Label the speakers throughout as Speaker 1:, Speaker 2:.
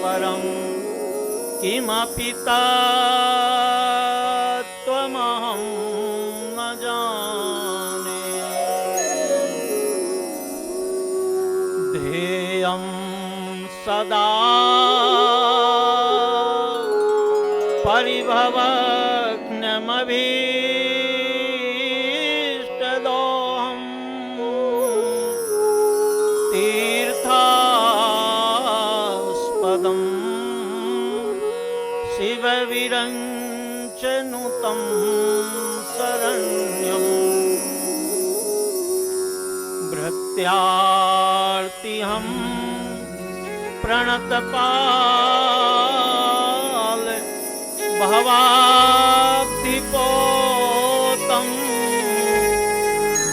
Speaker 1: परं किमपि तत्त्वमहं न जाने। ध्येयं सदा परिभवग्नमभीष्टदोहम् तीर्थास्पदं शिवविरञ्चनुतं शरण्यम्। भृत्यार्तिहं प्रणतपाल भवाब्धिपोतं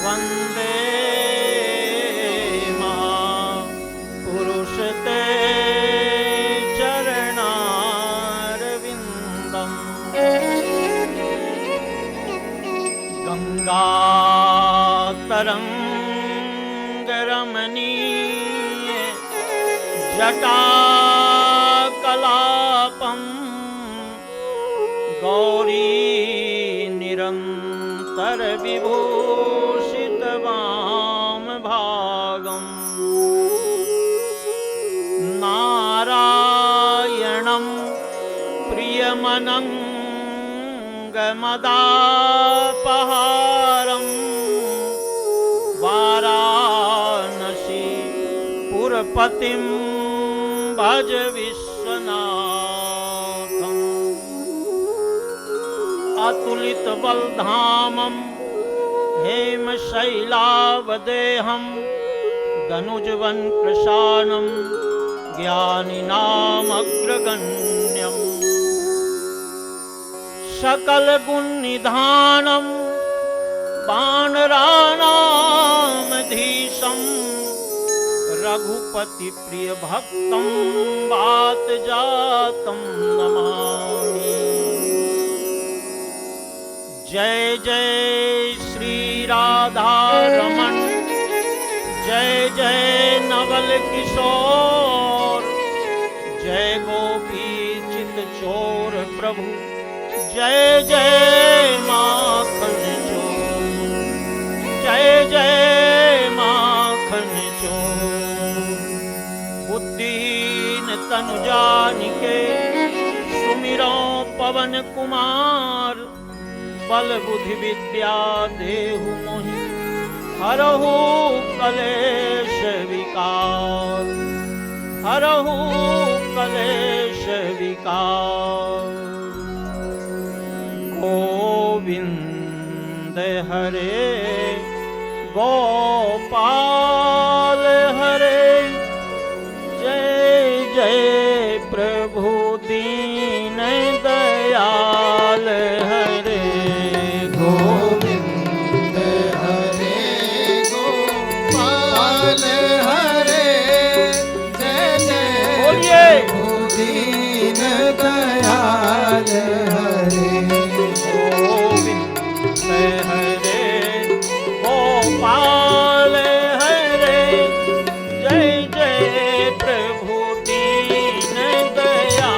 Speaker 1: वन्दे महापुरुषते चरणारविन्दम्। गङ्गातरङ्गरमणीय जटाकलापम् गौरी निरन्तर विभूषित वामभागम्। नारायणं प्रियमनङ्गमदापहारं वाराणसी पुरपतिं भज विश्वनाथम्। अतुलित बलधामं हेमशैलावदेहं दनुजवन कृशानं ज्ञानिनामग्रगण्यम्। सकल गुण निधानं वानराणामधीशं रघुपति प्रिय भक्तं वात जातं नमामि। जय जय श्री राधा रमण, जय जय नवल किशोर, जय गोपी चित चोर प्रभु, जय जय माखन चोर, जय जय माखन चोर। बुद्धिहीन तनु जानिके सुमिरो पवन कुमार, बल बुद्धि विद्या देहु मोहि हरहु कलेश विकार, हरहु कलेश विकार। गोविंद हरे गोपाल हरे, जय जय प्रभु दीन दयाल हरे।
Speaker 2: गोविंद हरे गोपाल हरे, जय जय प्रभु दीन दयाल हरे।
Speaker 1: गोविंद हरे गोपाल हरे, जय जय प्रभु दीन दयाल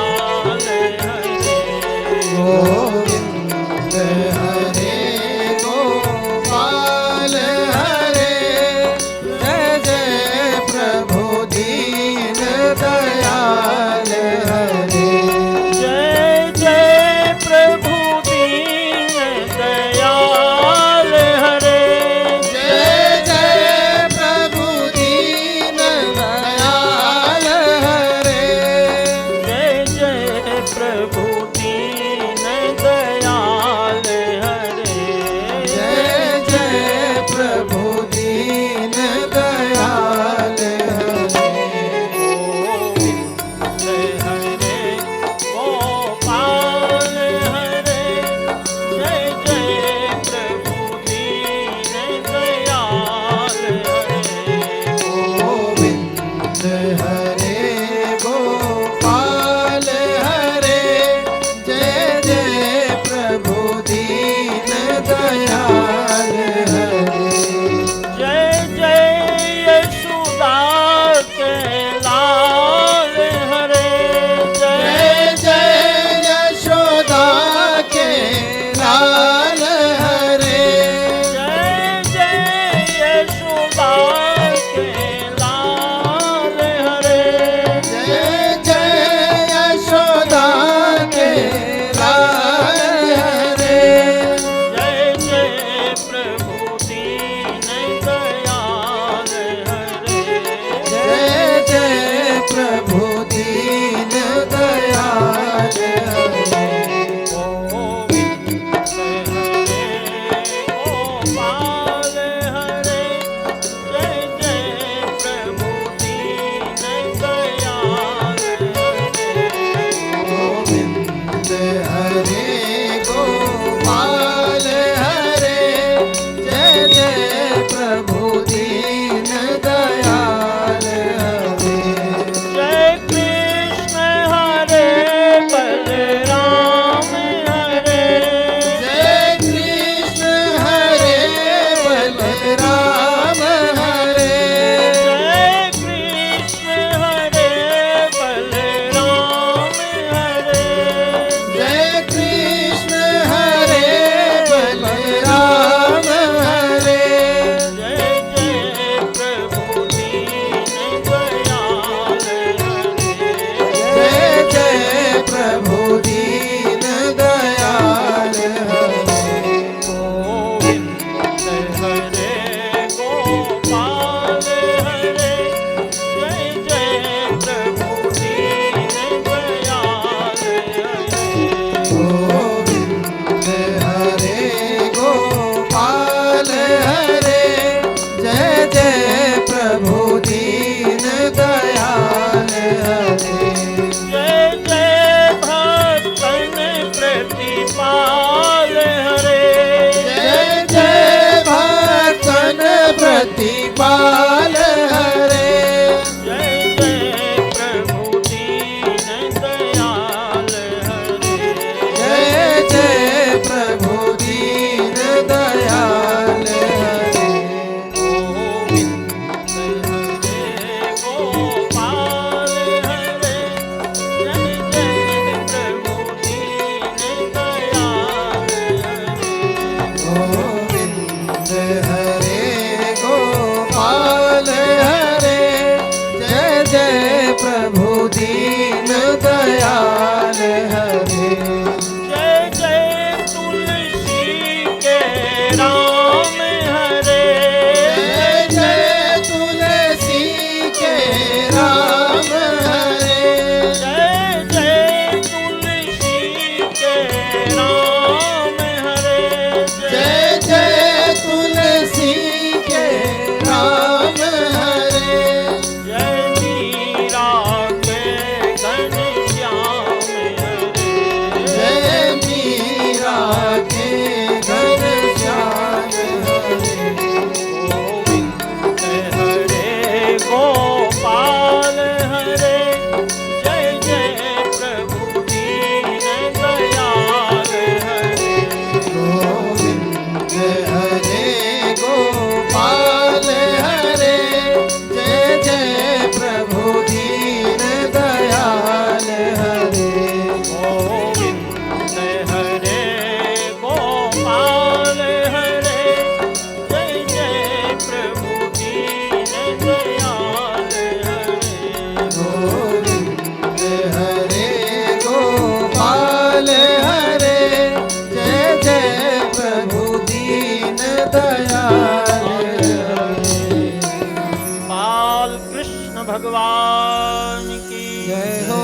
Speaker 1: कृष्ण भगवान की
Speaker 2: जय हो।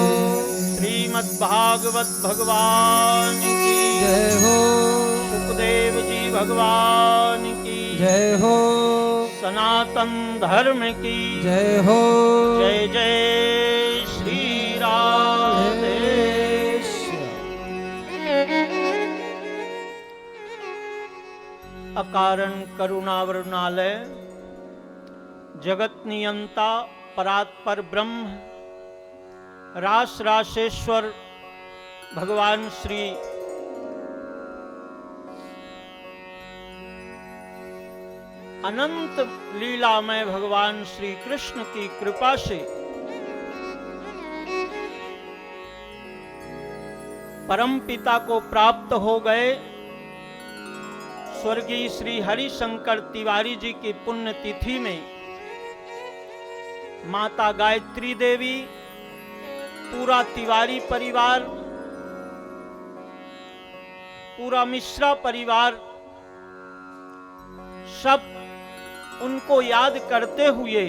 Speaker 1: श्रीमद् भागवत भगवान की
Speaker 2: जय हो।
Speaker 1: सुखदेव जी भगवान की
Speaker 2: जय हो।
Speaker 1: सनातन धर्म की
Speaker 2: जय हो।
Speaker 1: जय जय श्री राधे। अकारण करुणावरुणालय जगत नियंता परात्पर ब्रह्म रास रासेश्वर भगवान श्री अनंत लीलामय भगवान श्री कृष्ण की कृपा से परम पिता को प्राप्त हो गए स्वर्गीय श्री हरिशंकर तिवारी जी की पुण्य तिथि में माता गायत्री देवी, पूरा तिवारी परिवार, पूरा मिश्रा परिवार सब उनको याद करते हुए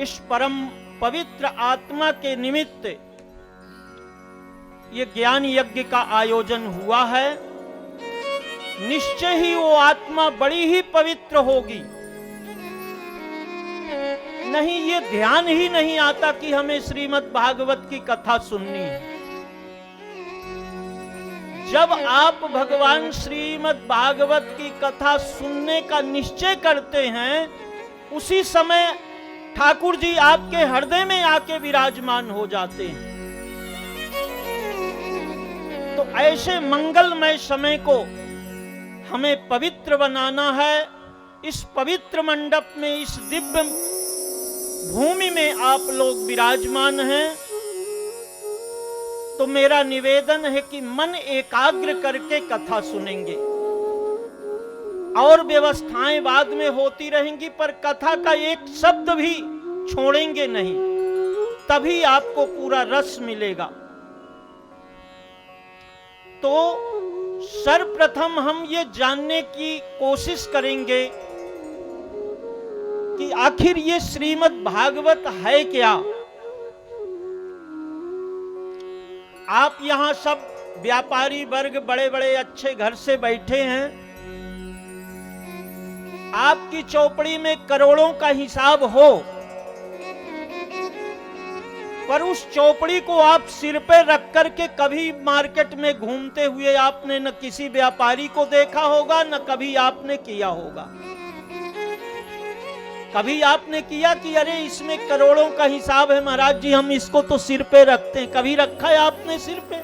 Speaker 1: इस परम पवित्र आत्मा के निमित्त ये ज्ञान यज्ञ का आयोजन हुआ है। निश्चय ही वो आत्मा बड़ी ही पवित्र होगी। नहीं, ये ध्यान ही नहीं आता कि हमें श्रीमद् भागवत की कथा सुननी है। जब आप भगवान श्रीमद् भागवत की कथा सुनने का निश्चय करते हैं, उसी समय ठाकुर जी आपके हृदय में आके विराजमान हो जाते हैं। तो ऐसे मंगलमय समय को हमें पवित्र बनाना है। इस पवित्र मंडप में, इस दिव्य भूमि में आप लोग विराजमान हैं, तो मेरा निवेदन है कि मन एकाग्र करके कथा सुनेंगे। और व्यवस्थाएं बाद में होती रहेंगी, पर कथा का एक शब्द भी छोड़ेंगे नहीं, तभी आपको पूरा रस मिलेगा। तो सर्वप्रथम हम ये जानने की कोशिश करेंगे कि आखिर ये श्रीमद् भागवत है क्या। आप यहां सब व्यापारी वर्ग बड़े बड़े अच्छे घर से बैठे हैं। आपकी चौपड़ी में करोड़ों का हिसाब हो, पर उस चौपड़ी को आप सिर पे रख करके कभी मार्केट में घूमते हुए आपने न किसी व्यापारी को देखा होगा, न कभी आपने किया होगा। कभी आपने किया कि अरे इसमें करोड़ों का हिसाब है महाराज जी, हम इसको तो सिर पे रखते हैं। कभी रखा है आपने सिर पे?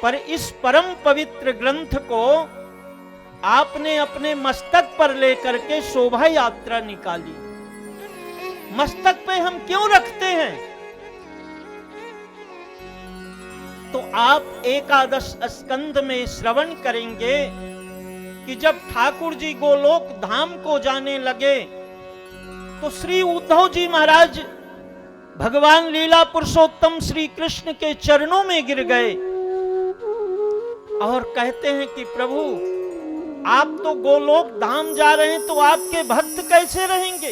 Speaker 1: पर इस परम पवित्र ग्रंथ को आपने अपने मस्तक पर लेकर के शोभा यात्रा निकाली। मस्तक पे हम क्यों रखते हैं? तो आप एकादश स्कंद में श्रवण करेंगे कि जब ठाकुर जी गोलोक धाम को जाने लगे तो श्री उद्धव जी महाराज भगवान लीला पुरुषोत्तम श्री कृष्ण के चरणों में गिर गए और कहते हैं कि प्रभु, आप तो गोलोक धाम जा रहे हैं, तो आपके भक्त कैसे रहेंगे?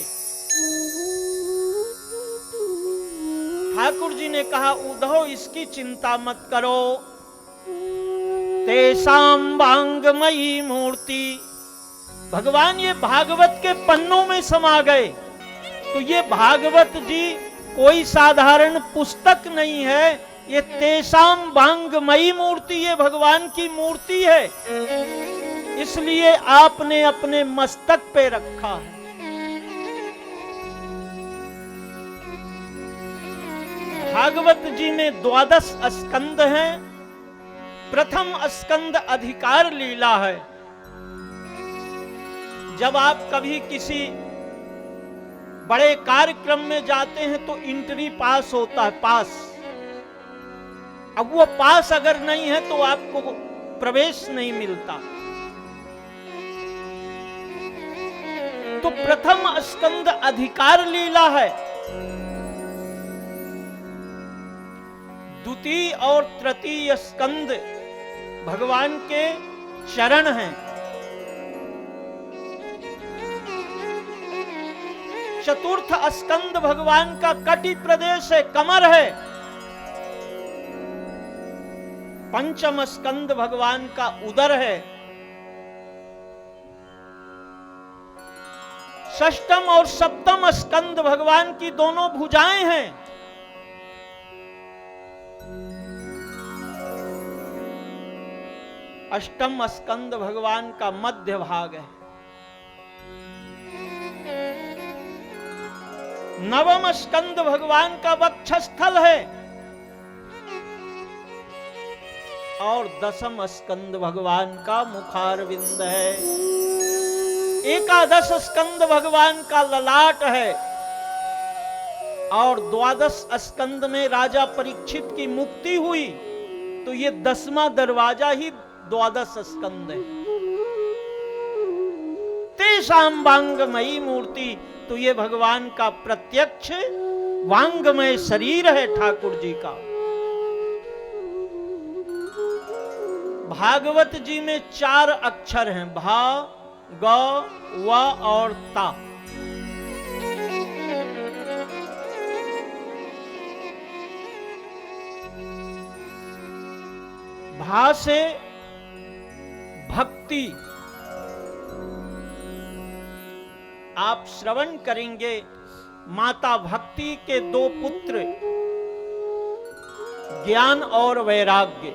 Speaker 1: ठाकुर जी ने कहा, उद्धव इसकी चिंता मत करो, तेसाम वांगमयी मूर्ति। भगवान ये भागवत के पन्नों में समा गए। तो ये भागवत जी कोई साधारण पुस्तक नहीं है, ये तेसाम वांगमयी मूर्ति, ये भगवान की मूर्ति है। इसलिए आपने अपने मस्तक पे रखा है। भागवत जी में 12 स्कंद हैं। प्रथम स्कंद अधिकार लीला है। जब आप कभी किसी बड़े कार्यक्रम में जाते हैं तो इंट्री पास होता है, पास। अब वो पास अगर नहीं है तो आपको प्रवेश नहीं मिलता। तो प्रथम स्कंद अधिकार लीला है। द्वितीय और तृतीय स्कंद भगवान के चरण हैं। चतुर्थ स्कंद भगवान का कटि प्रदेश है, कमर है। पंचम स्कंद भगवान का उदर है। षष्ठम और सप्तम स्कंद भगवान की दोनों भुजाएं हैं। अष्टम स्कंद भगवान का मध्य भाग है। नवम स्कंद भगवान का वक्षस्थल है और दसम स्कंद भगवान का मुखारविंद है। एकादश स्कंद भगवान का ललाट है और द्वादश स्कंद में राजा परीक्षित की मुक्ति हुई, तो ये 10वां दरवाजा ही द्वादश स्कंद है। तेषाम वांगमयी मूर्ति, तो ये भगवान का प्रत्यक्ष वांगमय शरीर है ठाकुर जी का। भागवत जी में 4 अक्षर हैं, भा, ग, व और ता। भा से भक्ति। आप श्रवण करेंगे माता भक्ति के 2 पुत्र, ज्ञान और वैराग्य।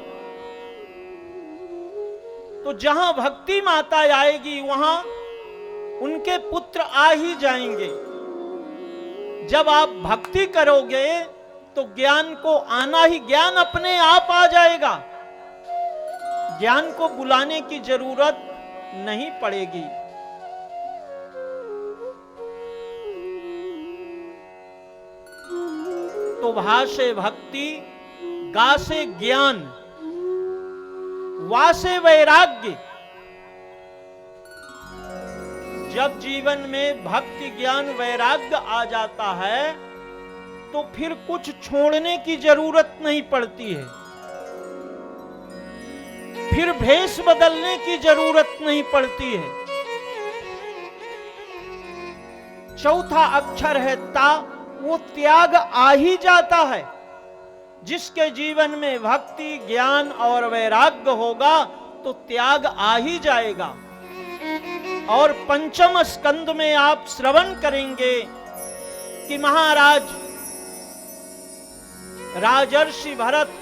Speaker 1: तो जहां भक्ति माता आएगी वहां उनके पुत्र आ ही जाएंगे। जब आप भक्ति करोगे तो ज्ञान को आना ही, ज्ञान अपने आप आ जाएगा। ज्ञान को बुलाने की जरूरत नहीं पड़ेगी। तो भा से भक्ति, गा से ज्ञान, वा से वैराग्य। जब जीवन में भक्ति ज्ञान वैराग्य आ जाता है तो फिर कुछ छोड़ने की जरूरत नहीं पड़ती है, फिर भेष बदलने की जरूरत नहीं पड़ती है। चौथा अक्षर है ता, वो त्याग आ ही जाता है। जिसके जीवन में भक्ति ज्ञान और वैराग्य होगा तो त्याग आ ही जाएगा। और पंचम स्कंद में आप श्रवण करेंगे कि महाराज राजर्षि भरत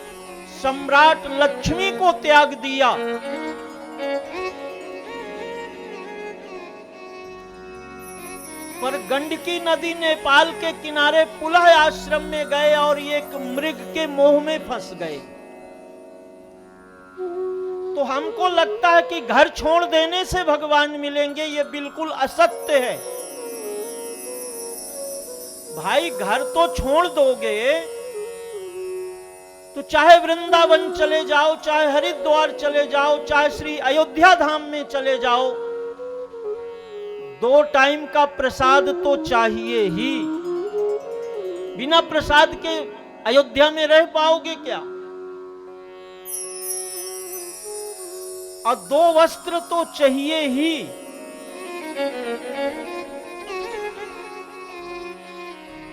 Speaker 1: सम्राट लक्ष्मी को त्याग दिया। पर गंडकी नदी नेपाल के किनारे पुलह आश्रम में गए और एक मृग के मोह में फंस गए। तो हमको लगता है कि घर छोड़ देने से भगवान मिलेंगे, ये बिल्कुल असत्य है। भाई घर तो छोड़ दोगे तो चाहे वृंदावन चले जाओ, चाहे हरिद्वार चले जाओ, चाहे श्री अयोध्या धाम में चले जाओ, 2 टाइम का प्रसाद तो चाहिए ही। बिना प्रसाद के अयोध्या में रह पाओगे क्या? और 2 वस्त्र तो चाहिए ही।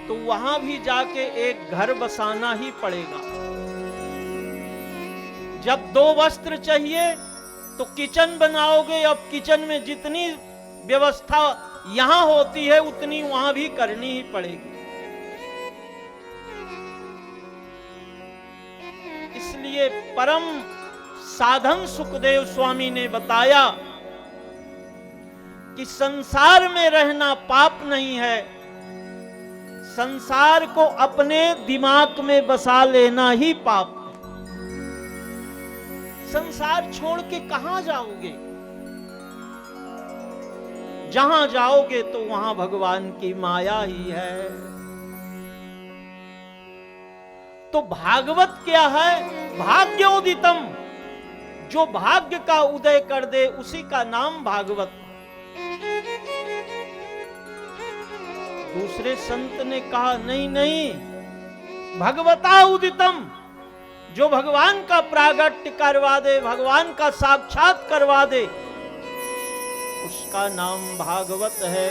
Speaker 1: तो वहां भी जाके एक घर बसाना ही पड़ेगा। जब 2 वस्त्र चाहिए तो किचन बनाओगे। अब किचन में जितनी व्यवस्था यहां होती है उतनी वहां भी करनी ही पड़ेगी। इसलिए परम साधन सुखदेव स्वामी ने बताया कि संसार में रहना पाप नहीं है, संसार को अपने दिमाग में बसा लेना ही पाप है। संसार छोड़ के कहां जाओगे? जहां जाओगे तो वहां भगवान की माया ही है। तो भागवत क्या है? भाग्योदितम, जो भाग्य का उदय कर दे उसी का नाम भागवत। दूसरे संत ने कहा नहीं नहीं, भगवता उदितम, जो भगवान का प्रागट्य करवा दे, भगवान का साक्षात करवा दे, उसका नाम भागवत है।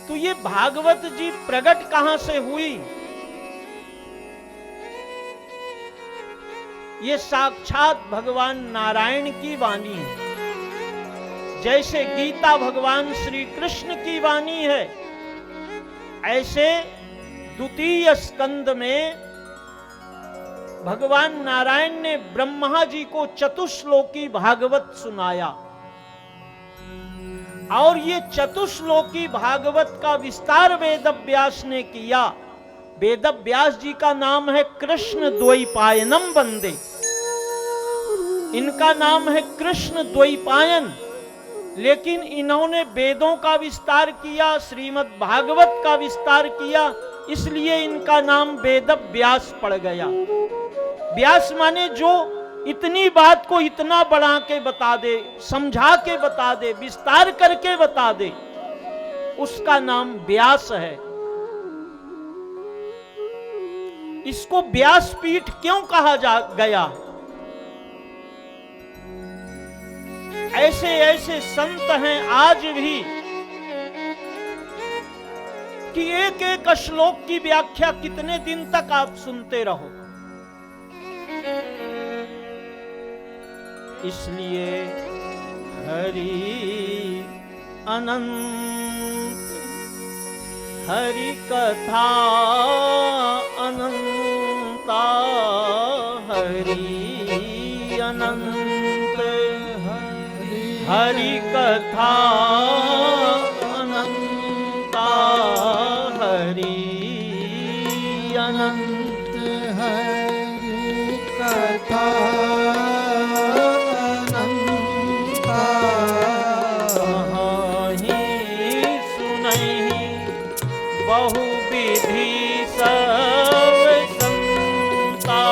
Speaker 1: तो ये भागवत जी प्रकट कहां से हुई? ये साक्षात भगवान नारायण की वाणी है। जैसे गीता भगवान श्री कृष्ण की वाणी है, ऐसे द्वितीय स्कंद में भगवान नारायण ने ब्रह्मा जी को चतुश्लोकी भागवत सुनाया। और ये चतुश्लोकी भागवत का विस्तार वेदव्यास ने किया। वेदव्यास जी का नाम है कृष्ण द्वैपायनम वंदे। इनका नाम है कृष्ण द्वैपायन, लेकिन इन्होंने वेदों का विस्तार किया, श्रीमद् भागवत का विस्तार किया, इसलिए इनका नाम वेदव्यास पड़ गया। व्यास माने जो इतनी बात को इतना बढ़ा के बता दे, समझा के बता दे, विस्तार करके बता दे, उसका नाम व्यास है। इसको व्यासपीठ क्यों कहा गया? ऐसे ऐसे संत हैं आज भी कि एक एक श्लोक की व्याख्या कितने दिन तक आप सुनते रहो। इसलिए हरि अनंत, हरि कथा अनंता, हरि अनंत, हरि कथा अनंता, हरि अनंत,
Speaker 2: हरि कथा
Speaker 1: बहु विधि सब संता,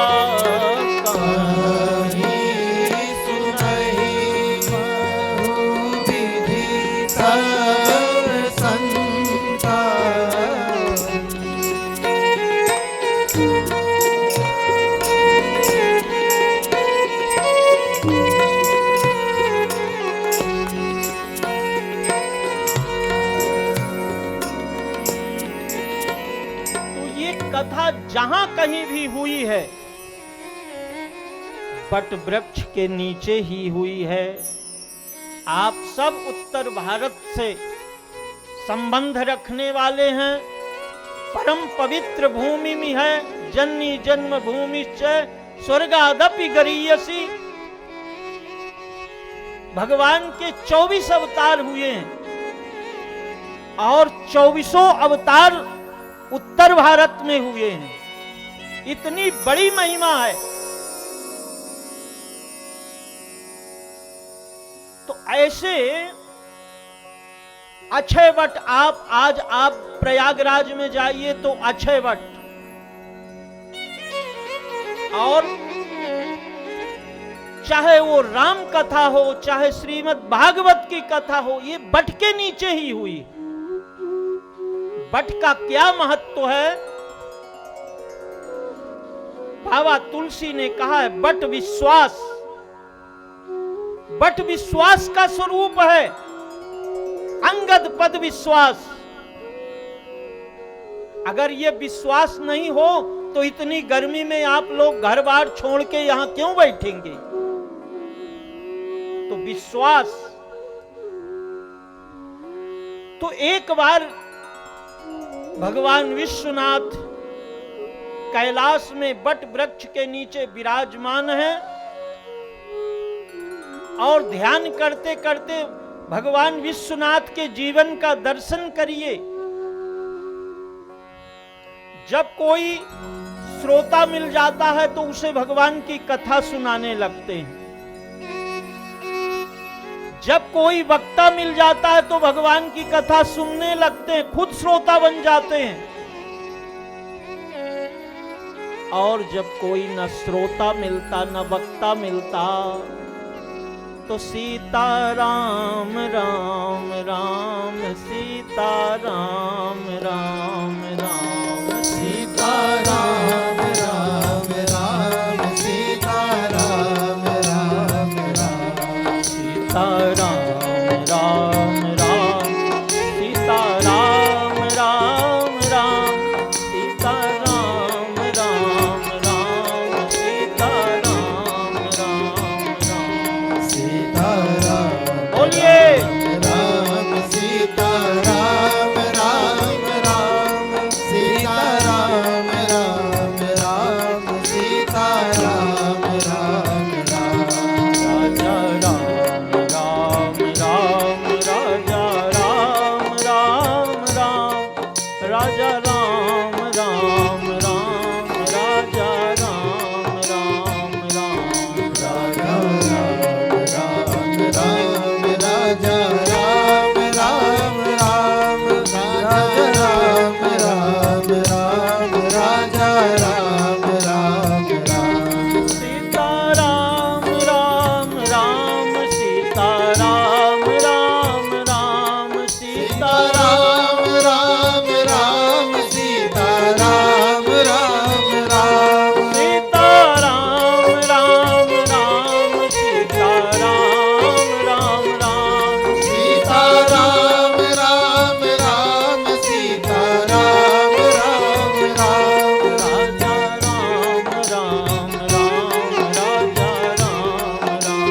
Speaker 2: कहीं सुनहि बहु विधि सब संता।
Speaker 1: कथा जहां कहीं भी हुई है, बट वृक्ष के नीचे ही हुई है। आप सब उत्तर भारत से संबंध रखने वाले हैं। परम पवित्र भूमि में है, जन्नी जन्म भूमि च स्वर्गादपि गरीयसी। भगवान के 24 अवतार हुए हैं और 24 अवतार उत्तर भारत में हुए हैं। इतनी बड़ी महिमा है। तो ऐसे अक्षय वट, आप प्रयागराज में जाइए तो अक्षय वट, और चाहे वो राम कथा हो, चाहे श्रीमद् भागवत की कथा हो, ये वट के नीचे ही हुई। वट का क्या महत्व है? बाबा तुलसी ने कहा है, वट विश्वास। वट विश्वास का स्वरूप है, अंगद पद विश्वास। अगर ये विश्वास नहीं हो तो इतनी गर्मी में आप लोग घर बार छोड़ के यहां क्यों बैठेंगे? तो विश्वास। तो एक बार भगवान विश्वनाथ कैलाश में वट वृक्ष के नीचे विराजमान है और ध्यान करते करते भगवान विश्वनाथ के जीवन का दर्शन करिए। जब कोई श्रोता मिल जाता है तो उसे भगवान की कथा सुनाने लगते हैं। जब कोई वक्ता मिल जाता है तो भगवान की कथा सुनने लगते हैं, खुद श्रोता बन जाते हैं। और जब कोई न श्रोता मिलता न वक्ता मिलता तो सीता राम राम राम, सीता राम राम राम,
Speaker 2: सीता राम राम राम, सीता राम राम राम,
Speaker 1: सीता राम राम राम, सीता राम राजा राम राम राम राजा राम राम राम
Speaker 2: राजा राम राम राम राजा राम राम राम राजा राम राम राम राजा राम राम राम
Speaker 1: सीता राम राम राम सीता राम राम राम सीता
Speaker 2: राम राम राम सीता राम राम राम
Speaker 1: सीता राम राम राम सीता राम राम राम
Speaker 2: सीता राम राम राम सीता राम राम राम
Speaker 1: राजा राम राम राम राजा राम राम राम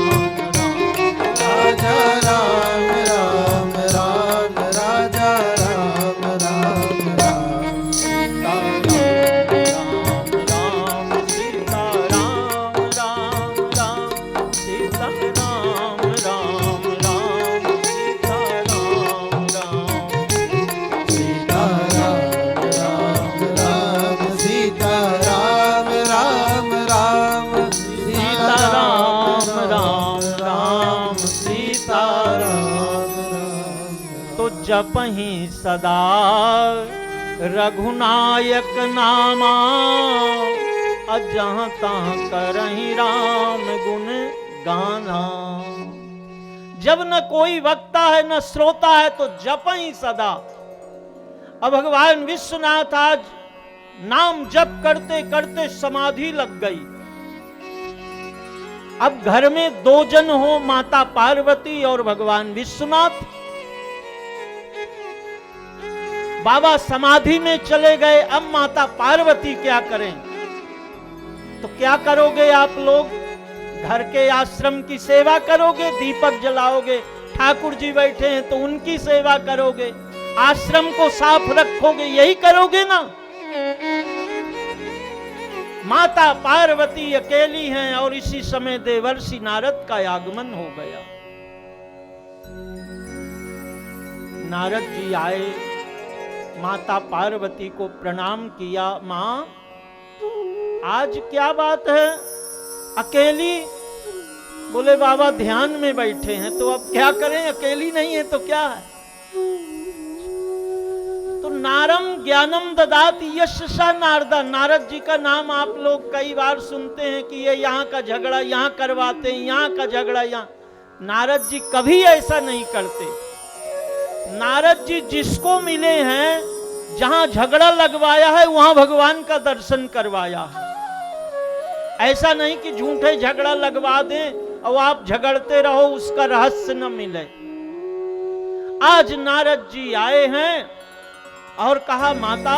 Speaker 2: राजा राम राम राम राजा राम राम राम
Speaker 1: सीता राम राम सीता राम राम राम सीता राम राम राम सीता राम राम
Speaker 2: सीता राम राम राम सीता राम राम राम
Speaker 1: सीता राम राम राम सीता
Speaker 2: राम राम
Speaker 1: तो जपहि सदा रघुनायक नामा अजहाँ तहाँ करहि राम गुण गाना। जब न कोई वक्ता है न श्रोता है तो जपहि सदा। अब भगवान विश्वनाथ आज नाम जप करते करते समाधि लग गई। अब घर में दो जन हो, माता पार्वती और भगवान विश्वनाथ। बाबा समाधि में चले गए, अब माता पार्वती क्या करें? तो क्या करोगे आप लोग? घर के आश्रम की सेवा करोगे, दीपक जलाओगे, ठाकुर जी बैठे हैं तो उनकी सेवा करोगे, आश्रम को साफ रखोगे, यही करोगे ना। माता पार्वती अकेली हैं और इसी समय देवर्षि नारद का आगमन हो गया। नारद जी आए, माता पार्वती को प्रणाम किया। मां, आज क्या बात है, अकेली? बोले बाबा ध्यान में बैठे हैं तो अब क्या करें, अकेली नहीं है तो क्या है। तो नारम ज्ञानम ददाति यशसा नारदा, नारद जी का नाम आप लोग कई बार सुनते हैं कि ये यहाँ का झगड़ा यहाँ करवाते हैं, यहाँ का झगड़ा यहाँ। नारद जी कभी ऐसा नहीं करते। नारद जी जिसको मिले हैं, जहां झगड़ा लगवाया है वहां भगवान का दर्शन करवाया है। ऐसा नहीं कि झूठे झगड़ा लगवा दें और आप झगड़ते रहो, उसका रहस्य न मिले। आज नारद जी आए हैं और कहा माता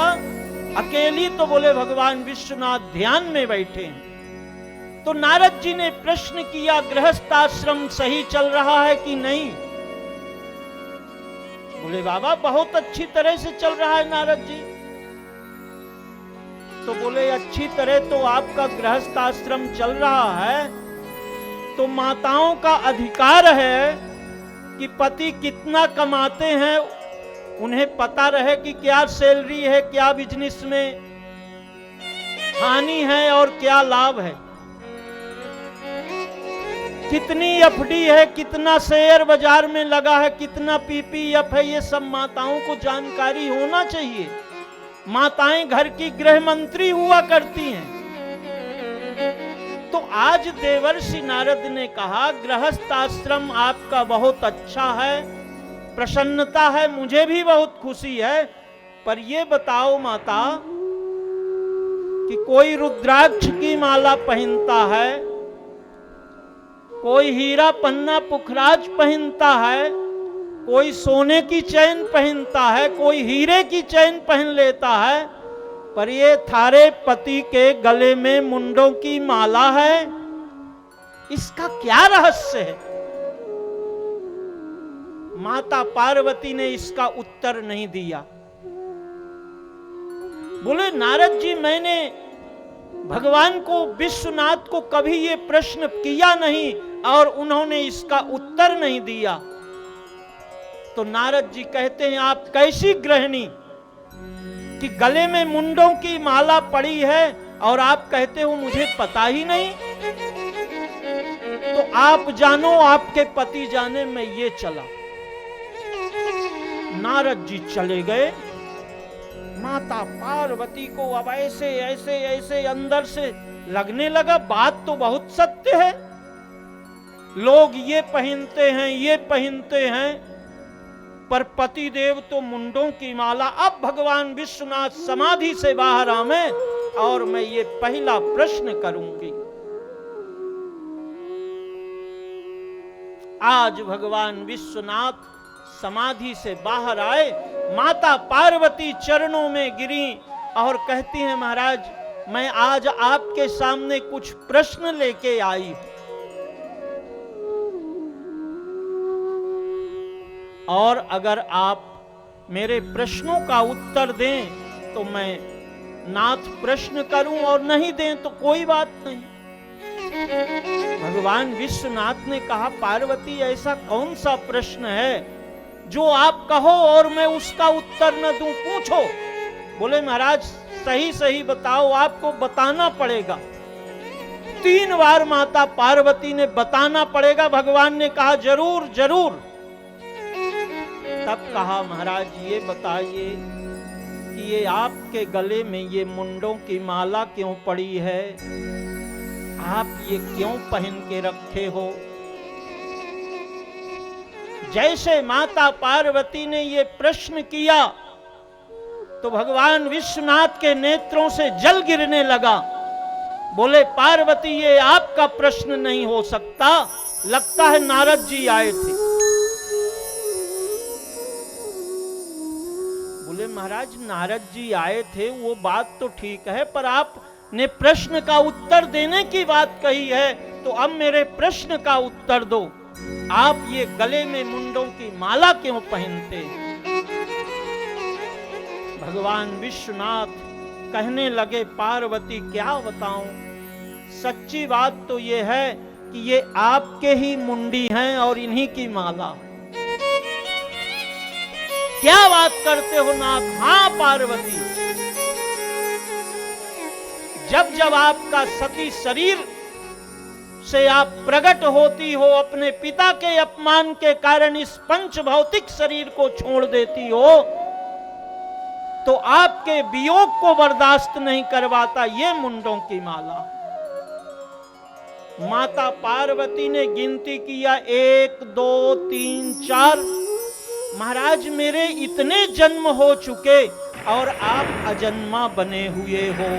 Speaker 1: अकेली? तो बोले भगवान विश्वनाथ ध्यान में बैठे हैं। तो नारद जी ने प्रश्न किया, गृहस्थाश्रम सही चल रहा है कि नहीं? बोले बाबा बहुत अच्छी तरह से चल रहा है नारद जी। तो बोले अच्छी तरह तो आपका गृहस्थाश्रम चल रहा है, तो माताओं का अधिकार है कि पति कितना कमाते हैं उन्हें पता रहे कि क्या सैलरी है, क्या बिजनेस में हानि है और क्या लाभ है, कितनी एफडी है, कितना शेयर बाजार में लगा है, कितना पीपीएफ है, ये सब माताओं को जानकारी होना चाहिए। माताएं घर की गृह मंत्री हुआ करती हैं। तो आज देवर्षि नारद ने कहा गृहस्थ आश्रम आपका बहुत अच्छा है, प्रसन्नता है, मुझे भी बहुत खुशी है, पर ये बताओ माता कि कोई रुद्राक्ष की माला पहनता है, कोई हीरा पन्ना पुखराज पहनता है, कोई सोने की चैन पहनता है, कोई हीरे की चैन पहन लेता है, पर ये थारे पति के गले में मुंडों की माला है, इसका क्या रहस्य है? माता पार्वती ने इसका उत्तर नहीं दिया। बोले नारद जी मैंने भगवान को, विश्वनाथ को कभी ये प्रश्न किया नहीं और उन्होंने इसका उत्तर नहीं दिया। तो नारद जी कहते हैं आप कैसी गृहिणी, कि गले में मुंडों की माला पड़ी है और आप कहते हो मुझे पता ही नहीं। तो आप जानो, आपके पति जाने, मैं ये चला। नारद जी चले गए। माता पार्वती को अब ऐसे ऐसे ऐसे अंदर से लगने लगा, बात तो बहुत सत्य है। लोग ये पहनते हैं, ये पहनते हैं, पर पति देव तो मुंडों की माला। अब भगवान विश्वनाथ समाधि से बाहर आवे और मैं ये पहला प्रश्न करूंगी। आज भगवान विश्वनाथ समाधि से बाहर आए, माता पार्वती चरणों में गिरी और कहती हैं, महाराज मैं आज आपके सामने कुछ प्रश्न लेके आई हूं, और अगर आप मेरे प्रश्नों का उत्तर दें तो मैं नाथ प्रश्न करूं, और नहीं दें तो कोई बात नहीं। भगवान विश्वनाथ ने कहा, पार्वती ऐसा कौन सा प्रश्न है जो आप कहो और मैं उसका उत्तर न दूं, पूछो। बोले महाराज सही सही बताओ, आपको बताना पड़ेगा। 3 बार माता पार्वती ने बताना पड़ेगा। भगवान ने कहा जरूर जरूर। तब कहा, महाराज ये बताइए कि ये आपके गले में ये मुंडों की माला क्यों पड़ी है, आप ये क्यों पहन के रखे हो। जैसे माता पार्वती ने ये प्रश्न किया तो भगवान विश्वनाथ के नेत्रों से जल गिरने लगा। बोले पार्वती ये आपका प्रश्न नहीं हो सकता, लगता है नारद जी आए थे। बोले महाराज नारद जी आए थे वो बात तो ठीक है, पर आपने प्रश्न का उत्तर देने की बात कही है, तो अब मेरे प्रश्न का उत्तर दो। आप ये गले में मुंडों की माला क्यों पहनते हैं। भगवान विश्वनाथ कहने लगे, पार्वती क्या बताऊं, सच्ची बात तो ये है कि ये आपके ही मुंडी हैं और इन्हीं की माला। क्या बात करते हो नाथ। हां पार्वती, जब जब आपका सती शरीर से आप प्रकट होती हो, अपने पिता के अपमान के कारण इस पंच भौतिक शरीर को छोड़ देती हो, तो आपके वियोग को बर्दाश्त नहीं करवाता ये मुंडों की माला। माता पार्वती ने गिनती किया 1 2 3 4। महाराज मेरे इतने जन्म हो चुके और आप अजन्मा बने हुए हो,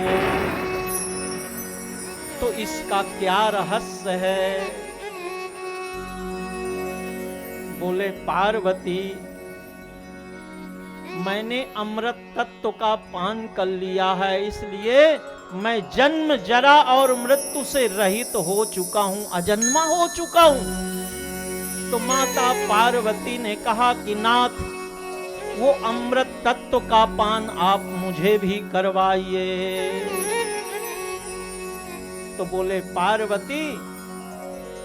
Speaker 1: तो इसका क्या रहस्य है। बोले पार्वती मैंने अमृत तत्व का पान कर लिया है, इसलिए मैं जन्म जरा और मृत्यु से रहित हो चुका हूं, अजन्मा हो चुका हूं। तो माता पार्वती ने कहा कि नाथ वो अमृत तत्व का पान आप मुझे भी करवाइए। तो बोले पार्वती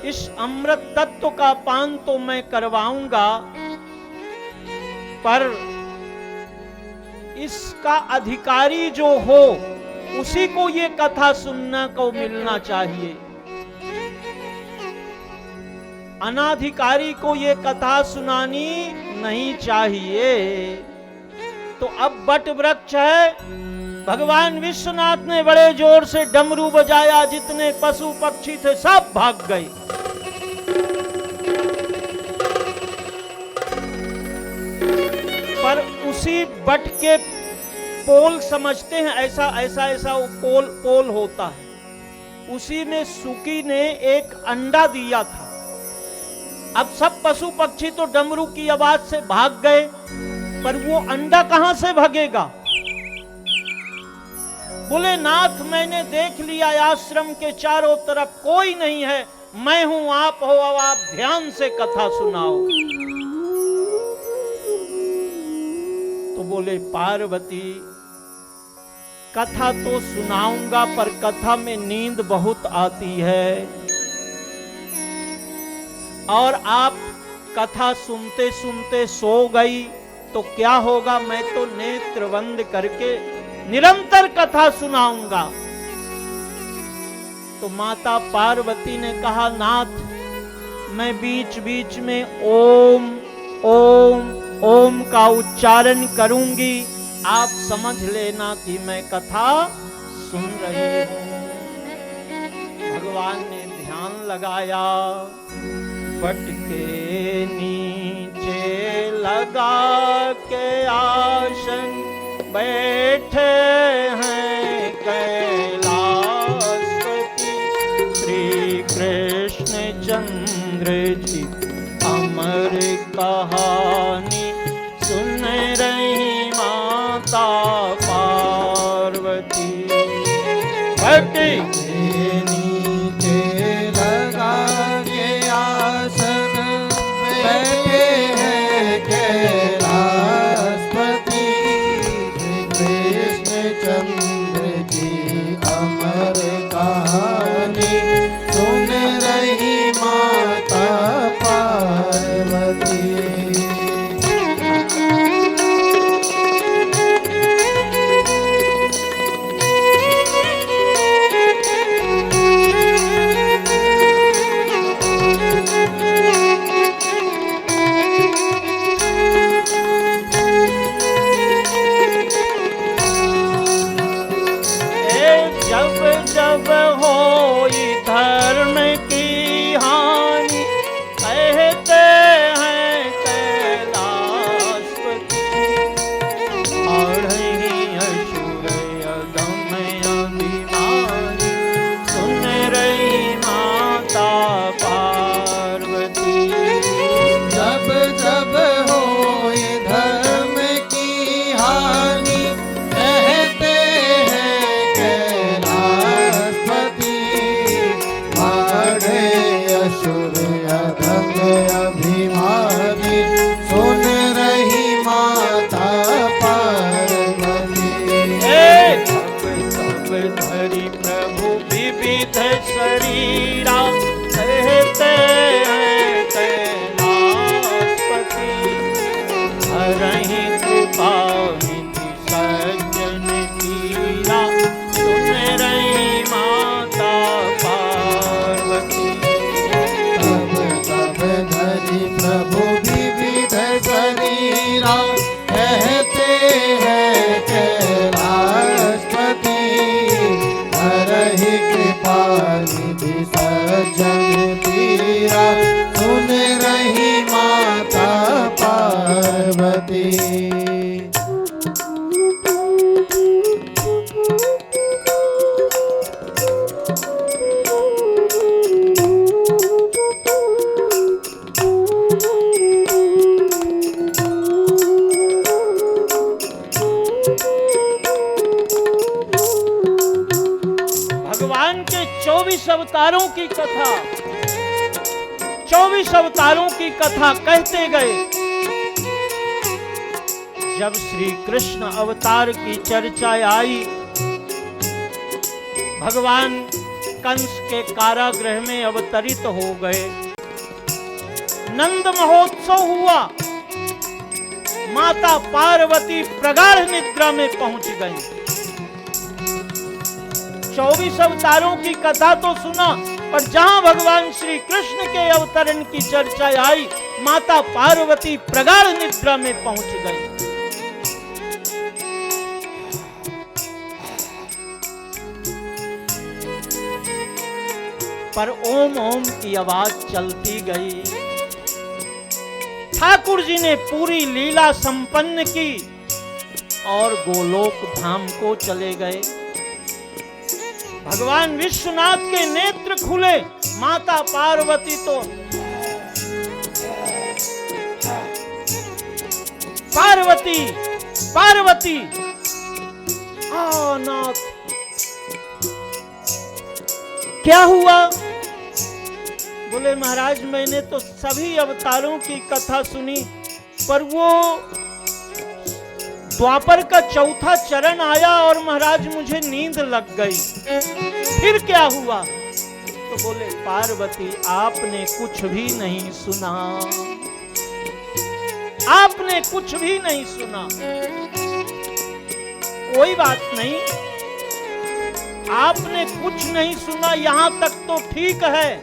Speaker 1: इस अमृत तत्व का पान तो मैं करवाऊंगा, पर इसका अधिकारी जो हो उसी को ये कथा सुनना को मिलना चाहिए, अनाधिकारी को ये कथा सुनानी नहीं चाहिए। तो अब बट वृक्ष है, भगवान विश्वनाथ ने बड़े जोर से डमरू बजाया, जितने पशु पक्षी थे सब भाग गए। पर उसी बट के पोल समझते हैं, ऐसा ऐसा ऐसा पोल होता है, उसी में सुकी ने एक अंडा दिया था। अब सब पशु पक्षी तो डमरू की आवाज से भाग गए, पर वो अंडा कहां से भागेगा। बोले नाथ मैंने देख लिया आश्रम के चारों तरफ कोई नहीं है, मैं हूं आप हो, अब आप ध्यान से कथा सुनाओ। तो बोले पार्वती कथा तो सुनाऊंगा, पर कथा में नींद बहुत आती है, और आप कथा सुनते सुनते सो गई, तो क्या होगा, मैं तो नेत्र बंद करके निरंतर कथा सुनाऊंगा। तो माता पार्वती ने कहा, नाथ मैं बीच बीच में ओम ओम ओम का उच्चारण करूंगी, आप समझ लेना कि मैं कथा सुन रही हूं। भगवान ने ध्यान लगाया, वट के नीचे लगा के आसन बैठे हैं कैलाशपति, श्री कृष्ण चंद्र जी अमर कहानी सुन रही माता पार्वती। वट
Speaker 2: के नीचे लगा के आसन बैठे हैं कैलाशपति, कृष्ण चंद्र जी अमर कहानी सुन रही माता पार्वती।
Speaker 1: जब होई धर्म की हानि, कहते हैं कैलाशपति, अढ़ही असुर अधम अभिमानी सुन रही माता पार्वती।
Speaker 2: जब जब होए धर्म की हानि, कहते हैं कैलाशपति, बढ़े असुर अधम अभिमानी सुन रही माता पार्वती।
Speaker 1: तब धरि प्रभु विविध शरीरा, कहते हैं कैलाशपति, हरहि कृपा निधि सज्जन कीरा सुन रही माता पार्वती।
Speaker 2: तब धरि प्रभु विविध शरीरा, कहते हैं कैलाशपति, हरहि कृपा निधि सज्जन पीरा सुन रही माता पार्वती।
Speaker 1: भगवान के 24 अवतारों की कथा, 24 अवतारों की कथा कहते गए। जब श्री कृष्ण अवतार की चर्चा आई, भगवान कंस के कारागृह में अवतरित हो गए। नंद महोत्सव हुआ, माता पार्वती प्रगाढ़ निद्रा में पहुंच गई। 24 अवतारों की कथा तो सुना, पर जहां भगवान श्री कृष्ण के अवतरण की चर्चा आई, माता पार्वती प्रगाढ़ निद्रा में पहुंच गई। पर ओम ओम की आवाज चलती गई। ठाकुर जी ने पूरी लीला संपन्न की और गोलोक धाम को चले गए। भगवान विश्वनाथ के नेत्र खुले, माता पार्वती तो पार्वती पार्वती नाथ, क्या हुआ? बोले महाराज मैंने तो सभी अवतारों की कथा सुनी, पर वो द्वापर का चौथा चरण आया और महाराज मुझे नींद लग गई, फिर क्या हुआ? तो बोले पार्वती आपने कुछ भी नहीं सुना। आपने कुछ भी नहीं सुना। कोई बात नहीं, आपने कुछ नहीं सुना, यहां तक तो ठीक है,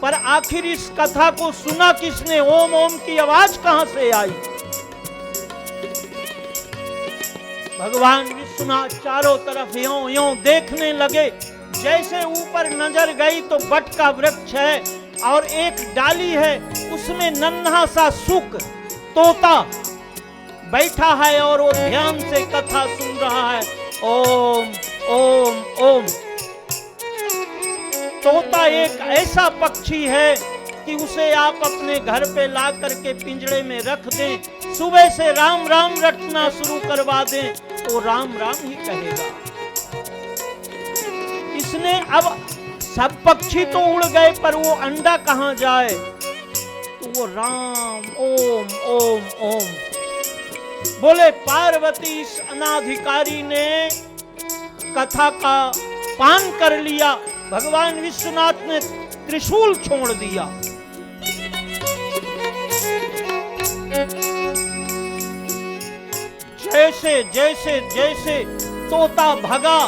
Speaker 1: पर आखिर इस कथा को सुना किसने? ओम ओम की आवाज कहां से आई? भगवान विश्वनाथ चारों तरफ यों यों देखने लगे। जैसे ऊपर नजर गई तो बट का वृक्ष है और एक डाली है, उसमें नन्हा सा सुक तोता बैठा है और वो ध्यान से कथा सुन रहा है। ओम ओम ओम। तोता एक ऐसा पक्षी है कि उसे आप अपने घर पे ला करके पिंजड़े में रख दें, सुबह से राम राम रटना शुरू करवा दें तो राम राम ही कहेगा। इसने अब सब पक्षी तो उड़ गए, पर वो अंडा कहां जाए? तो वो राम ओम ओम ओम बोले। पार्वती इस अनाधिकारी ने कथा का पान कर लिया। भगवान विश्वनाथ ने त्रिशूल छोड़ दिया। जैसे जैसे जैसे तोता भगा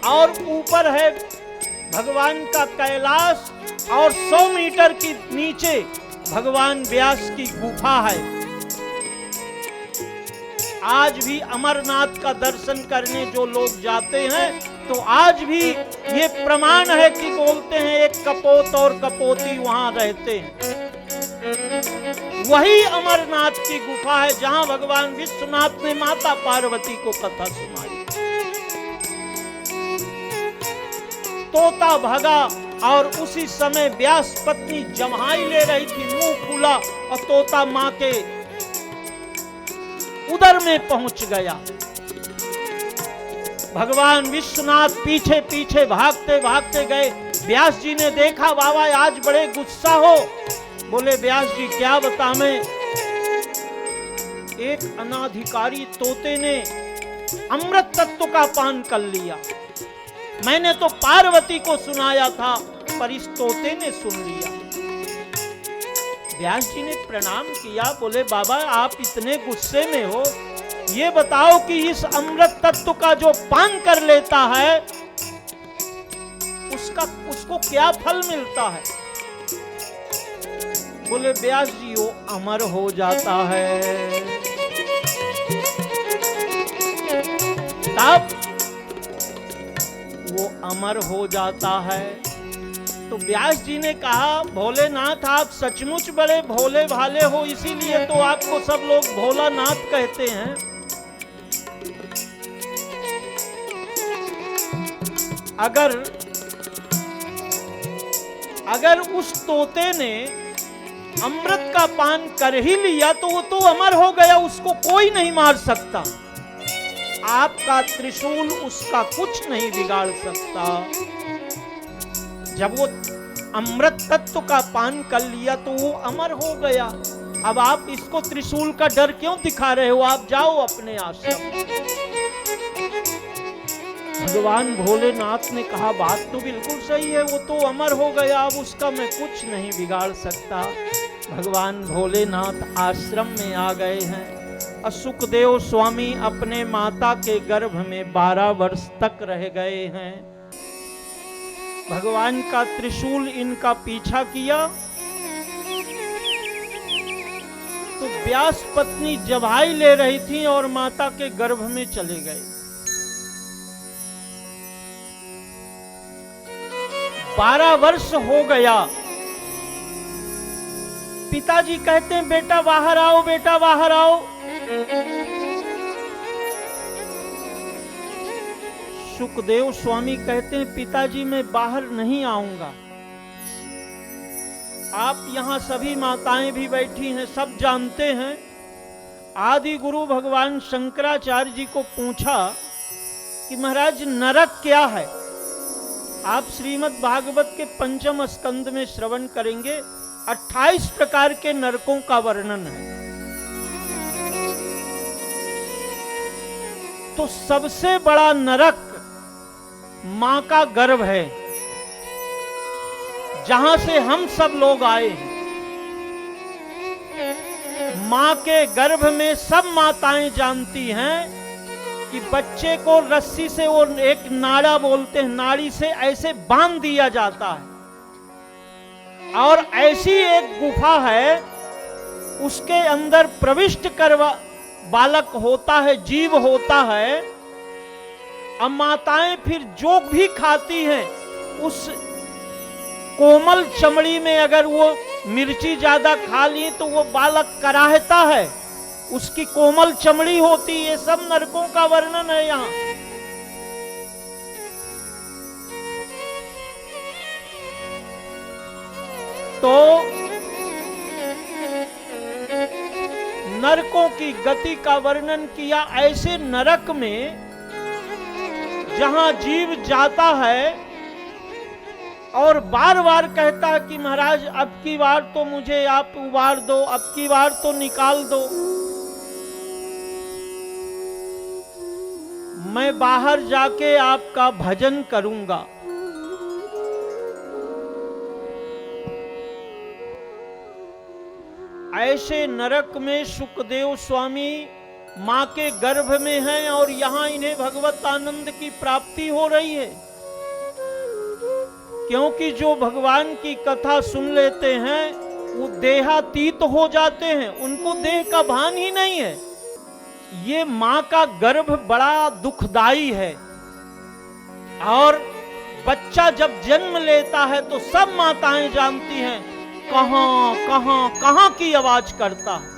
Speaker 1: और ऊपर है भगवान का कैलाश और 100 मीटर की नीचे भगवान व्यास की गुफा है। आज भी अमरनाथ का दर्शन करने जो लोग जाते हैं तो आज भी ये प्रमाण है कि बोलते हैं एक कपोत और कपोती वहां रहते हैं। वही अमरनाथ की गुफा है जहां भगवान विश्वनाथ ने माता पार्वती को कथा सुनाई। तोता भगा और उसी समय व्यास पत्नी जम्हाई ले रही थी, मुंह खुला और तोता मां के उदर में पहुंच गया। भगवान विश्वनाथ पीछे पीछे भागते भागते गए। व्यास जी ने देखा बाबा आज बड़े गुस्सा हो। बोले व्यास जी क्या बताएं? एक अनाधिकारी तोते ने अमृत तत्व का पान कर लिया। मैंने तो पार्वती को सुनाया था, पर इस तोते ने सुन लिया। व्यास जी ने प्रणाम किया। बोले बाबा आप इतने गुस्से में हो, ये बताओ कि इस अमृत तत्व का जो पान कर लेता है उसको क्या फल मिलता है? बोले व्यास जी वो अमर हो जाता है। तब वो अमर हो जाता है। तो व्यास जी ने कहा भोलेनाथ आप सचमुच बड़े भोले भाले हो, इसीलिए तो आपको सब लोग भोलानाथ कहते हैं। अगर उस तोते ने अमृत का पान कर ही लिया तो वो तो अमर हो गया, उसको कोई नहीं मार सकता। आपका त्रिशूल उसका कुछ नहीं बिगाड़ सकता। जब वो अमृत तत्व का पान कर लिया तो वो अमर हो गया। अब आप इसको त्रिशूल का डर क्यों दिखा रहे हो? आप जाओ अपने आश्रम। भगवान भोलेनाथ ने कहा बात तो बिल्कुल सही है, वो तो अमर हो गया, अब उसका मैं कुछ नहीं बिगाड़ सकता। भगवान भोलेनाथ आश्रम में आ गए हैं और सुखदेव स्वामी अपने माता के गर्भ में 12 वर्ष तक रह गए हैं। भगवान का त्रिशूल इनका पीछा किया तो व्यास पत्नी जवाई ले रही थी और माता के गर्भ में चले गए। 12 वर्ष हो गया। पिताजी कहते हैं बेटा बाहर आओ, बेटा बाहर आओ। सुखदेव स्वामी कहते हैं पिताजी मैं बाहर नहीं आऊंगा। आप यहां सभी माताएं भी बैठी हैं, सब जानते हैं। आदि गुरु भगवान शंकराचार्य जी को पूछा कि महाराज नरक क्या है? आप श्रीमद् भागवत के 5वें स्कंद में श्रवण करेंगे, 28 प्रकार के नरकों का वर्णन है। तो सबसे बड़ा नरक मां का गर्भ है, जहां से हम सब लोग आए हैं। माँ के गर्भ में सब माताएं जानती हैं कि बच्चे को रस्सी से, वो एक नाड़ा बोलते हैं, नाड़ी से ऐसे बांध दिया जाता है, और ऐसी एक गुफा है, उसके अंदर प्रविष्ट करवा बालक होता है, जीव होता है। अब माताएं फिर जो भी खाती हैं, उस कोमल चमड़ी में अगर वो मिर्ची ज्यादा खा ली तो वो बालक कराहता है, उसकी कोमल चमड़ी होती। ये सब नरकों का वर्णन है यहां। तो नरकों की गति का वर्णन किया। ऐसे नरक में जहां जीव जाता है और बार बार कहता है कि महाराज अब की बार तो मुझे आप उबार दो, अब की बार तो निकाल दो, मैं बाहर जाके आपका भजन करूंगा। ऐसे नरक में सुखदेव स्वामी मां के गर्भ में हैं और यहां इन्हें भगवत आनंद की प्राप्ति हो रही है, क्योंकि जो भगवान की कथा सुन लेते हैं वो देहातीत हो जाते हैं, उनको देह का भान ही नहीं है। ये मां का गर्भ बड़ा दुखदाई है, और बच्चा जब जन्म लेता है तो सब माताएं जानती हैं कहां कहां कहां की आवाज करता है।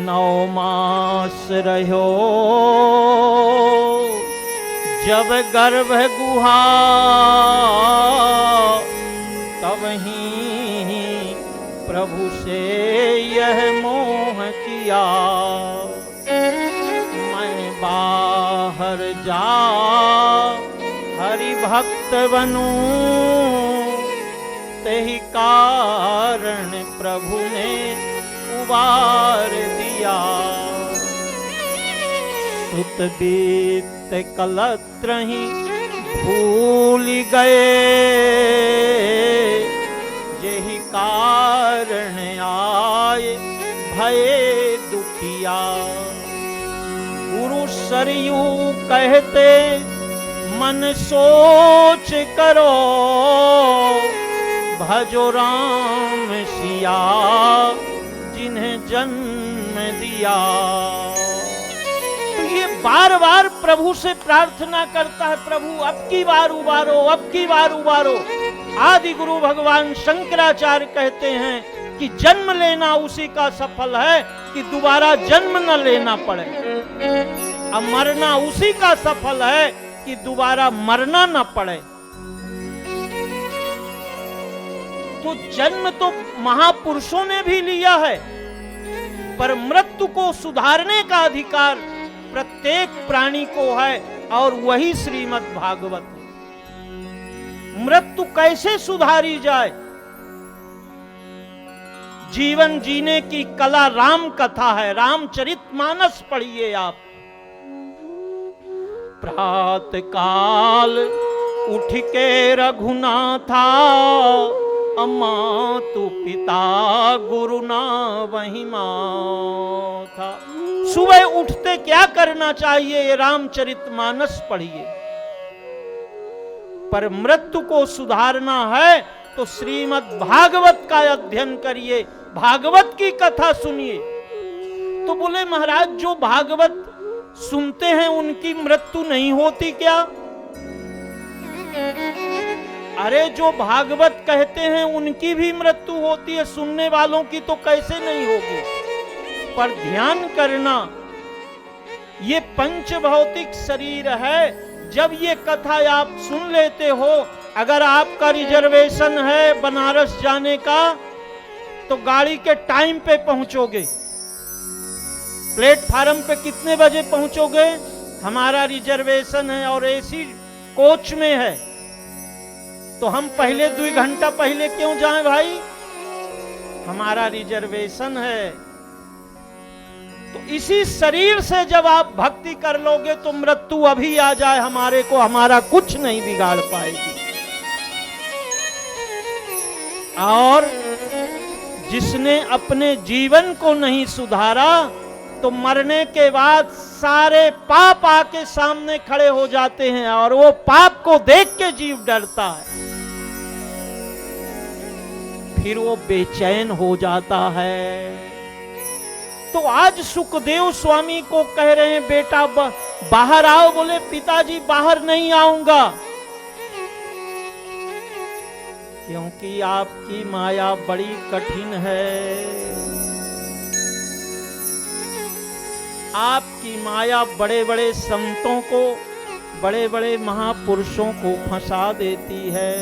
Speaker 1: 9 मास रहो जब गर्भ गुहा, तब ही प्रभु से यह मोह किया, मैं बाहर जा हरि भक्त बनूं, तेहि कारण प्रभु ने उबार दिया। सुत बीत कलत्रहि भूल गए, यही कारण आए भये दुखिया। गुरु सरयू कहते मन सोच करो, भजो राम सिया जिन्हें जन्म दिया। तो ये बार बार प्रभु से प्रार्थना करता है, प्रभु अब की बार उबारो, अब की बार उबारो। आदि गुरु भगवान शंकराचार्य कहते हैं कि जन्म लेना उसी का सफल है कि दोबारा जन्म न लेना पड़े, अब मरना उसी का सफल है कि दोबारा मरना न पड़े। तो जन्म तो महापुरुषों ने भी लिया है, पर मृत्यु को सुधारने का अधिकार प्रत्येक प्राणी को है, और वही श्रीमद् भागवत है। मृत्यु कैसे सुधारी जाए? जीवन जीने की कला राम कथा है, रामचरितमानस पढ़िए आप। प्रात काल उठ के रघुनाथा, अमातु पिता गुरु ना वही माथा। सुबह उठते क्या करना चाहिए? ये रामचरितमानस पढ़िए। पर मृत्यु को सुधारना है तो श्रीमद् भागवत का अध्ययन करिए, भागवत की कथा सुनिए। तो बोले महाराज जो भागवत सुनते हैं उनकी मृत्यु नहीं होती क्या? अरे जो भागवत कहते हैं उनकी भी मृत्यु होती है, सुनने वालों की तो कैसे नहीं होगी? पर ध्यान करना, ये पंच भौतिक शरीर है। जब ये कथा आप सुन लेते हो, अगर आपका रिजर्वेशन है बनारस जाने का, तो गाड़ी के टाइम पे पहुंचोगे। प्लेटफार्म पे कितने बजे पहुंचोगे? हमारा रिजर्वेशन है और एसी कोच में है, तो हम पहले 2 घंटा पहले क्यों जाएं भाई? हमारा रिजर्वेशन है। तो इसी शरीर से जब आप भक्ति कर लोगे तो मृत्यु अभी आ जाए हमारे को, हमारा कुछ नहीं बिगाड़ पाएगी। और जिसने अपने जीवन को नहीं सुधारा तो मरने के बाद सारे पाप आके सामने खड़े हो जाते हैं और वो पाप को देख के जीव डरता है, फिर वो बेचैन हो जाता है। तो आज सुखदेव स्वामी को कह रहे हैं बेटा बाहर आओ। बोले पिताजी बाहर नहीं आऊंगा, क्योंकि आपकी माया बड़ी कठिन है। आपकी माया बड़े बड़े संतों को, बड़े बड़े महापुरुषों को फंसा देती है।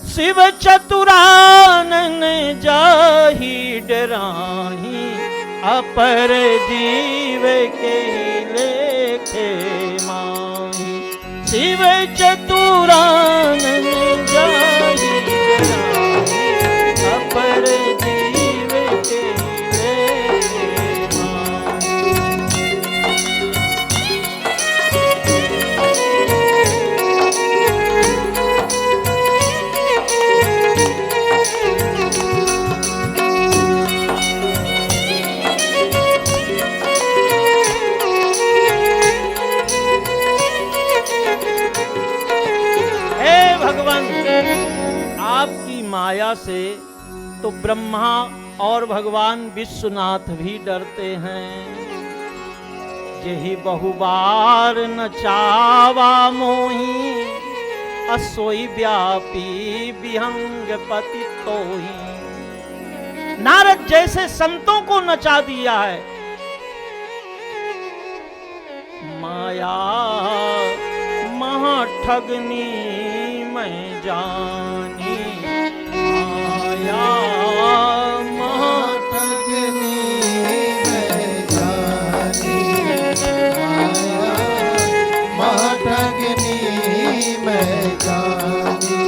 Speaker 1: शिव चतुरानन जाहि डराहि, अपर जीव के लेखे माही। शिव चतुरानन जाहि डराहि, अपर जीव के लेखे माही। आपकी माया से तो ब्रह्मा और भगवान विश्वनाथ भी डरते हैं। यही बहुबार नचावा मोही, असोई व्यापी विहंग पति तोही। नारद जैसे संतों को नचा दिया है। माया महाठगनी मैं जानी, माया
Speaker 2: महाठगनी मैं जानी, माया महाठगनी मैं जानी।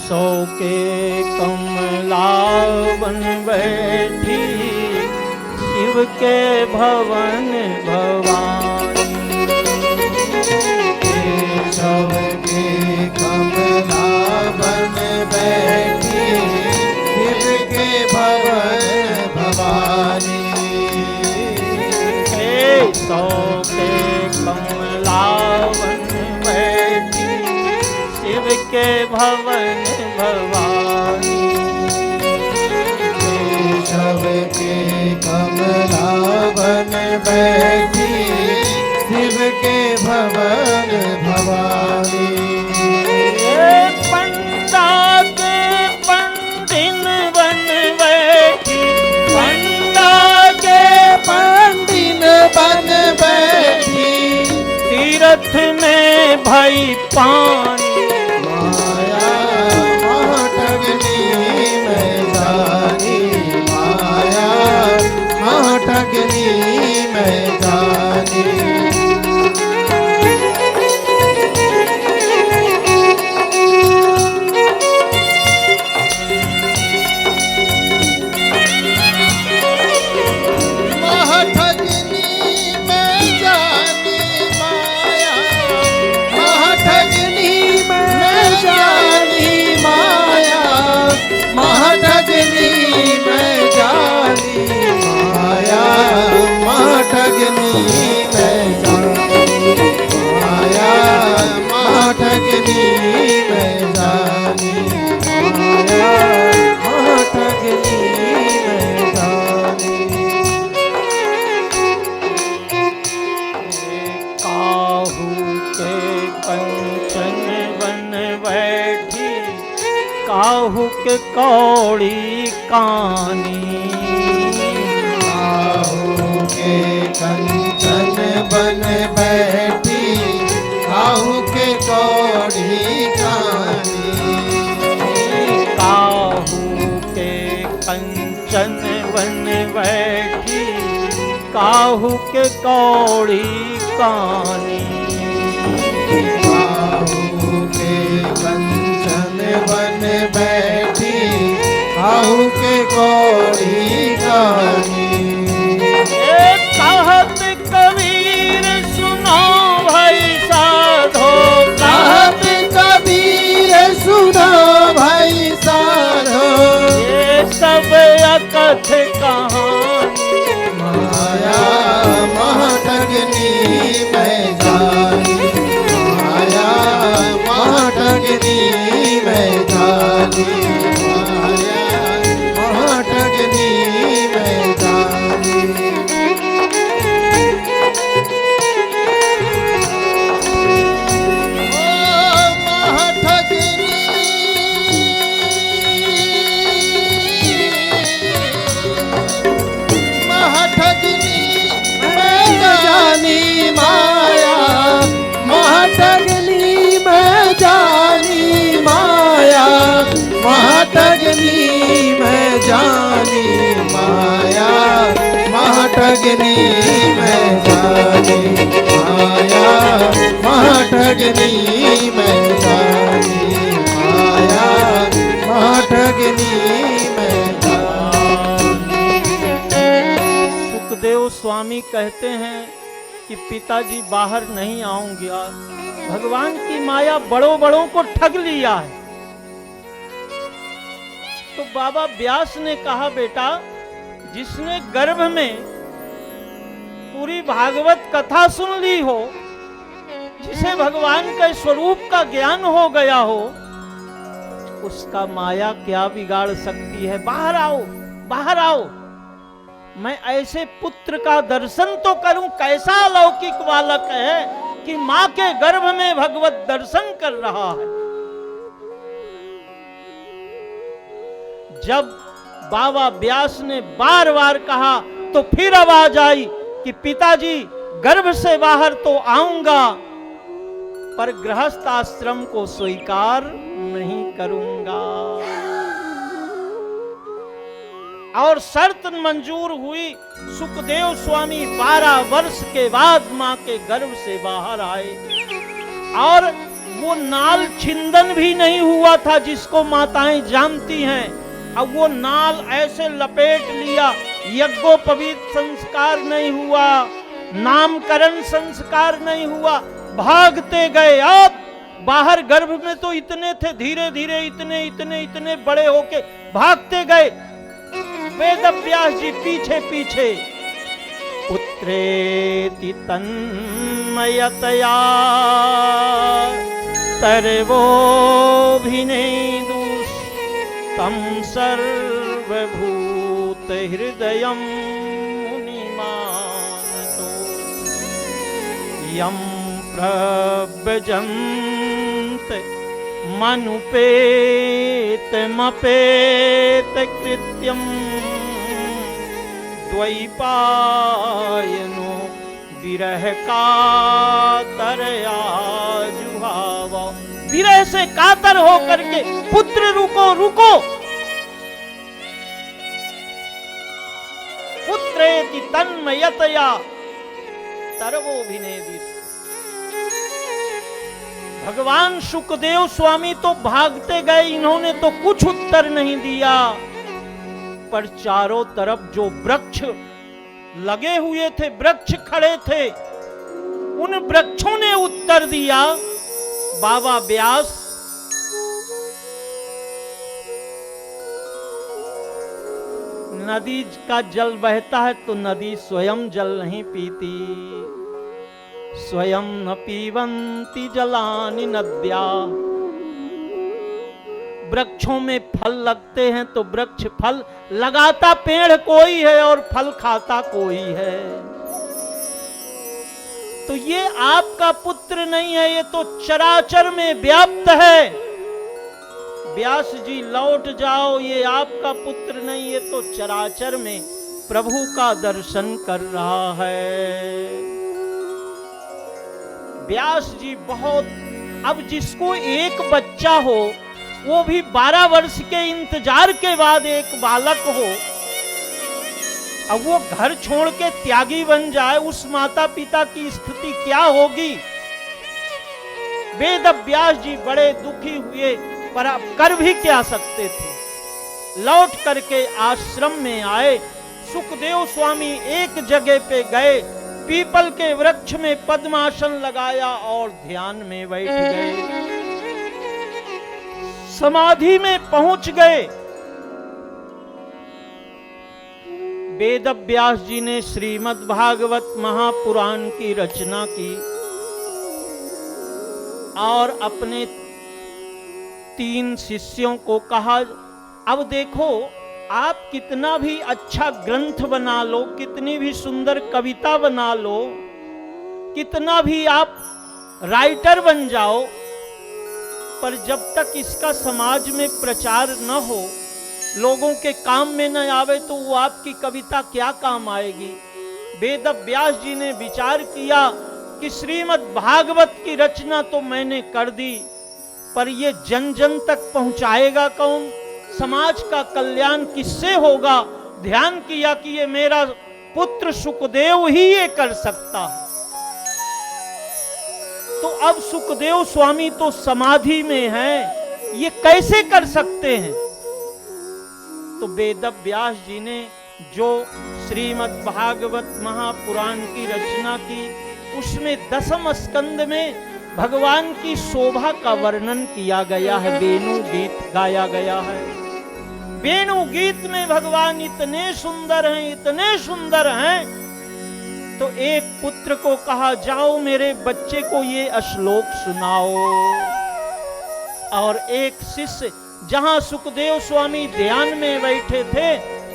Speaker 1: सौ के कमलावन बैठी, शिव के भवन भवानी।
Speaker 2: केशव के कमलावन बैठी, शिव के भवन भवानी।
Speaker 1: केशव के कमलावन बैठी, शिव के भवन भवानी।
Speaker 2: केशव के कमलावन बैठी, शिव के भवन भवानी।
Speaker 1: पंडा के पंडिन बन बैठी, पंडा के
Speaker 2: पंडिन बन बैठी,
Speaker 1: तीर्थ में भई पानी।
Speaker 2: माया महाठगनी मैं जानी, माया महाठगनी मैं जानी।
Speaker 1: के कौड़ी कानी।
Speaker 2: काहू के कंचन बन बैठी, काहू के कौड़ी कानी।
Speaker 1: काहू के कंचन बन बैठी, काहू के कौड़ी कानी।
Speaker 2: काहू के कंचन बन बैठी, काहू के कौड़ी कानी।
Speaker 1: कहत कबीर सुनो भाई साधो,
Speaker 2: कहत कबीर सुनो भाई साधो,
Speaker 1: ये सब अकथ कहानी।
Speaker 2: माया महठगनी मैं जानी, माया महठगनी मैं जानी, माया महठगनी मैं जानी। महठगनी मैं जानी, माया महठगनी मैं जानी, माया महठगनी मैं जानी, माया महठगनी मैं जानी।
Speaker 1: सुखदेव स्वामी कहते हैं कि पिताजी बाहर नहीं आऊंगी, भगवान की माया बड़ों बड़ों को ठग लिया है। तो बाबा व्यास ने कहा, बेटा जिसने गर्भ में पूरी भागवत कथा सुन ली हो, जिसे भगवान के स्वरूप का ज्ञान हो गया हो, उसका माया क्या बिगाड़ सकती है। बाहर आओ, बाहर आओ, मैं ऐसे पुत्र का दर्शन तो करूं। कैसा अलौकिक बालक है कि मां के गर्भ में भगवत दर्शन कर रहा है। जब बाबा व्यास ने बार बार कहा तो फिर आवाज आई कि पिताजी गर्भ से बाहर तो आऊंगा, पर गृहस्थ आश्रम को स्वीकार नहीं करूंगा। और शर्त मंजूर हुई। सुखदेव स्वामी 12 वर्ष के बाद मां के गर्भ से बाहर आए, और वो नाल छिंदन भी नहीं हुआ था जिसको माताएं जानती हैं। अब वो नाल ऐसे लपेट लिया, यज्ञोपवीत संस्कार नहीं हुआ, नामकरण संस्कार नहीं हुआ, भागते गए। अब बाहर गर्भ में तो इतने थे, धीरे धीरे इतने इतने इतने बड़े होके भागते गए। वेद व्यास जी पीछे पीछे। पुत्रेति तन्मयतया तरवोभिनेदुस्तं सर्वभूत हृदयं मुनिमानतो यं प्रव्रजन्त मनुपेतमपेत कृत्यं द्वैपायनो विरह कातरया जुहाव। विरह से कातर हो करके, पुत्र रुको रुको, पुत्रेति तन्मयतया तरवोभिनेदित। भगवान सुखदेव स्वामी तो भागते गए, इन्होंने तो कुछ उत्तर नहीं दिया। पर चारों तरफ जो वृक्ष लगे हुए थे, वृक्ष खड़े थे, उन वृक्षों ने उत्तर दिया। बाबा व्यास नदी का जल बहता है तो नदी स्वयं जल नहीं पीती। स्वयं न पीवंती जलानि नद्या। वृक्षों में फल लगते हैं तो वृक्ष फल लगाता पेड़ कोई है और फल खाता कोई है। तो ये आपका पुत्र नहीं है, ये तो चराचर में व्याप्त है। व्यास जी लौट जाओ, ये आपका पुत्र नहीं, ये तो चराचर में प्रभु का दर्शन कर रहा है। व्यास जी बहुत, अब जिसको एक बच्चा हो, वो भी 12 वर्ष के इंतजार के बाद एक बालक हो, अब वो घर छोड़ के त्यागी बन जाए, उस माता पिता की स्थिति क्या होगी। वेद व्यास जी बड़े दुखी हुए, पर अब कर भी क्या सकते थे। लौट करके आश्रम में आए। सुखदेव स्वामी एक जगह पे गए, पीपल के वृक्ष में पद्मासन लगाया और ध्यान में बैठ गए, समाधि में पहुंच गए। वेद व्यास जी ने श्रीमद् भागवत महापुराण की रचना की और अपने 3 शिष्यों को कहा, अब देखो, आप कितना भी अच्छा ग्रंथ बना लो, कितनी भी सुंदर कविता बना लो, कितना भी आप राइटर बन जाओ, पर जब तक इसका समाज में प्रचार न हो, लोगों के काम में न आवे, तो वो आपकी कविता क्या काम आएगी। वेद व्यास जी ने विचार किया कि श्रीमद् भागवत की रचना तो मैंने कर दी, पर ये जन जन तक पहुंचाएगा कौन, समाज का कल्याण किससे होगा। ध्यान किया कि ये मेरा पुत्र सुखदेव ही ये कर सकता है। तो अब सुखदेव स्वामी तो समाधि में हैं, ये कैसे कर सकते हैं। तो वेद व्यास जी ने जो श्रीमद् भागवत महापुराण की रचना की, उसमें 10वें स्कंद में भगवान की शोभा का वर्णन किया गया है, वेणु गीत गाया गया है। वेणु गीत में भगवान इतने सुंदर हैं, इतने सुंदर हैं। तो एक पुत्र को कहा, जाओ मेरे बच्चे को ये श्लोक सुनाओ। और एक शिष्य, जहां सुखदेव स्वामी ध्यान में बैठे थे,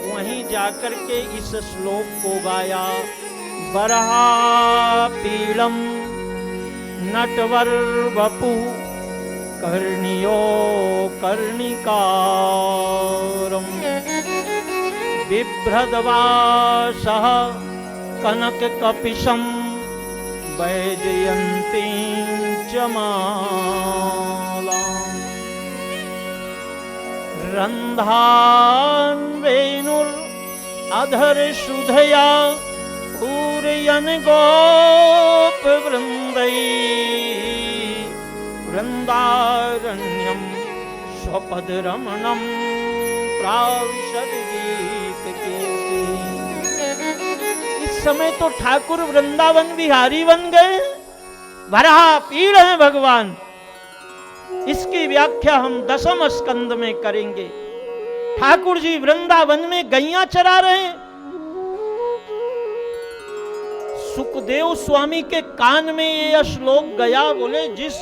Speaker 1: वहीं जाकर के इस श्लोक को गाया। बरहा पीड़म नटवर वपु कर्णियो कर्णिकारम बिभ्रदवासः कनक कपिशम वैजयंती च मालाम् रंधान वेणुर अधर सुधया पूरयन गोप वृंदै वृंदारण्यम स्वपद रमणम प्राविशद गीत कीर्ति। इस समय तो ठाकुर वृंदावन विहारी बन गए, वराह पीड़ है भगवान। इसकी व्याख्या हम 10वें स्कंद में करेंगे। ठाकुर जी वृंदावन में गैया चरा रहे हैं। सुखदेव स्वामी के कान में ये श्लोक गया, बोले जिस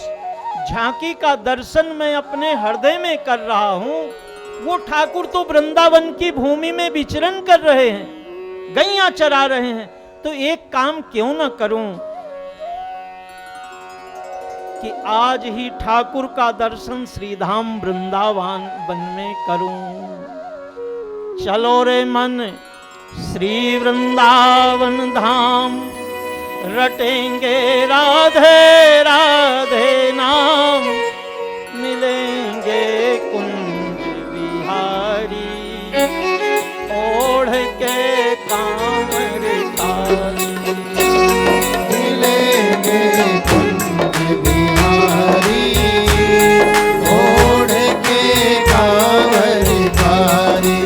Speaker 1: झांकी का दर्शन मैं अपने हृदय में कर रहा हूं, वो ठाकुर तो वृंदावन की भूमि में विचरण कर रहे हैं, गैया चरा रहे हैं। तो एक काम क्यों ना करूं कि आज ही ठाकुर का दर्शन श्रीधाम वृंदावन वन में करूं। चलो रे मन श्री वृंदावन धाम, रटेंगे राधे राधे नाम, मिलेंगे कुंज बिहारी ओढ़ के कांवर तारी।
Speaker 2: मिलेंगे कुंज बिहारी ओढ़ के कांवर तारी।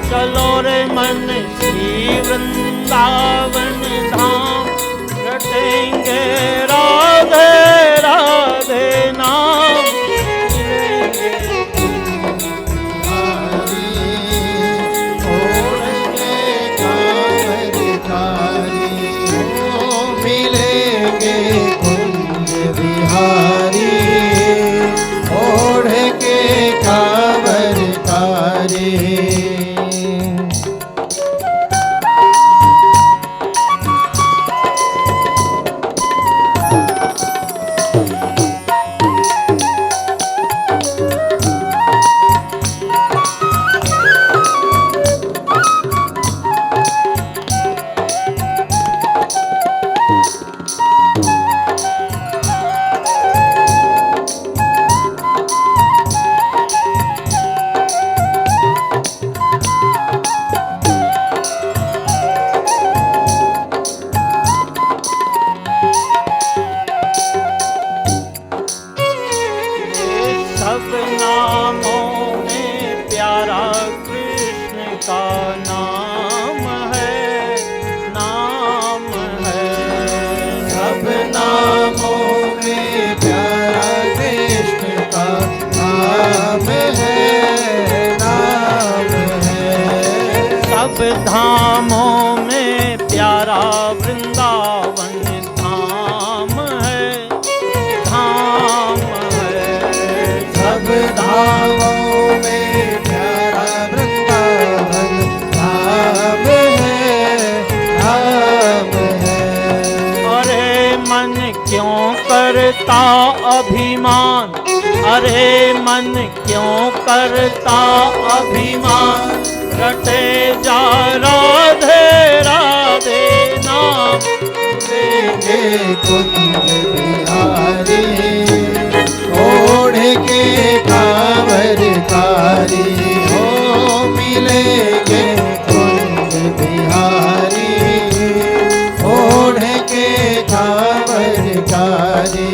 Speaker 1: चलो अभिमान, अरे मन क्यों करता अभिमान, रटे जा राधे राधे नाम
Speaker 2: लेंगे कुंज बिहारी, ओढ़ के कांवर कारी, हो मिलेंगे कुंज बिहारी, ओढ़ के कांवर कारी।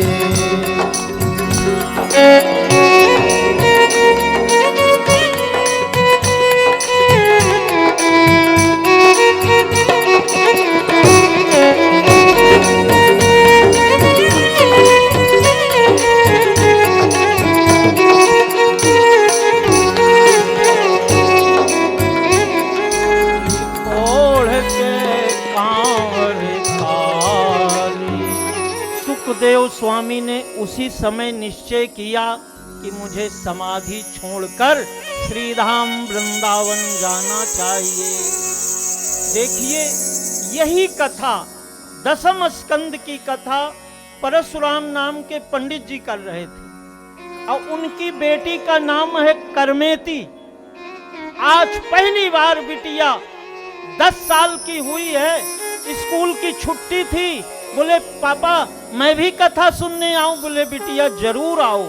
Speaker 1: सुखदेव स्वामी ने उसी समय निश्चय किया कि मुझे समाधि छोड़कर श्रीधाम वृंदावन जाना चाहिए। देखिए, यही कथा, दसम स्कंद की कथा परशुराम नाम के पंडित जी कर रहे थे और उनकी बेटी का नाम है करमेती। आज पहली बार बिटिया 10 साल की हुई है, स्कूल की छुट्टी थी। बोले पापा मैं भी कथा सुनने आऊं। बोले बिटिया जरूर आओ।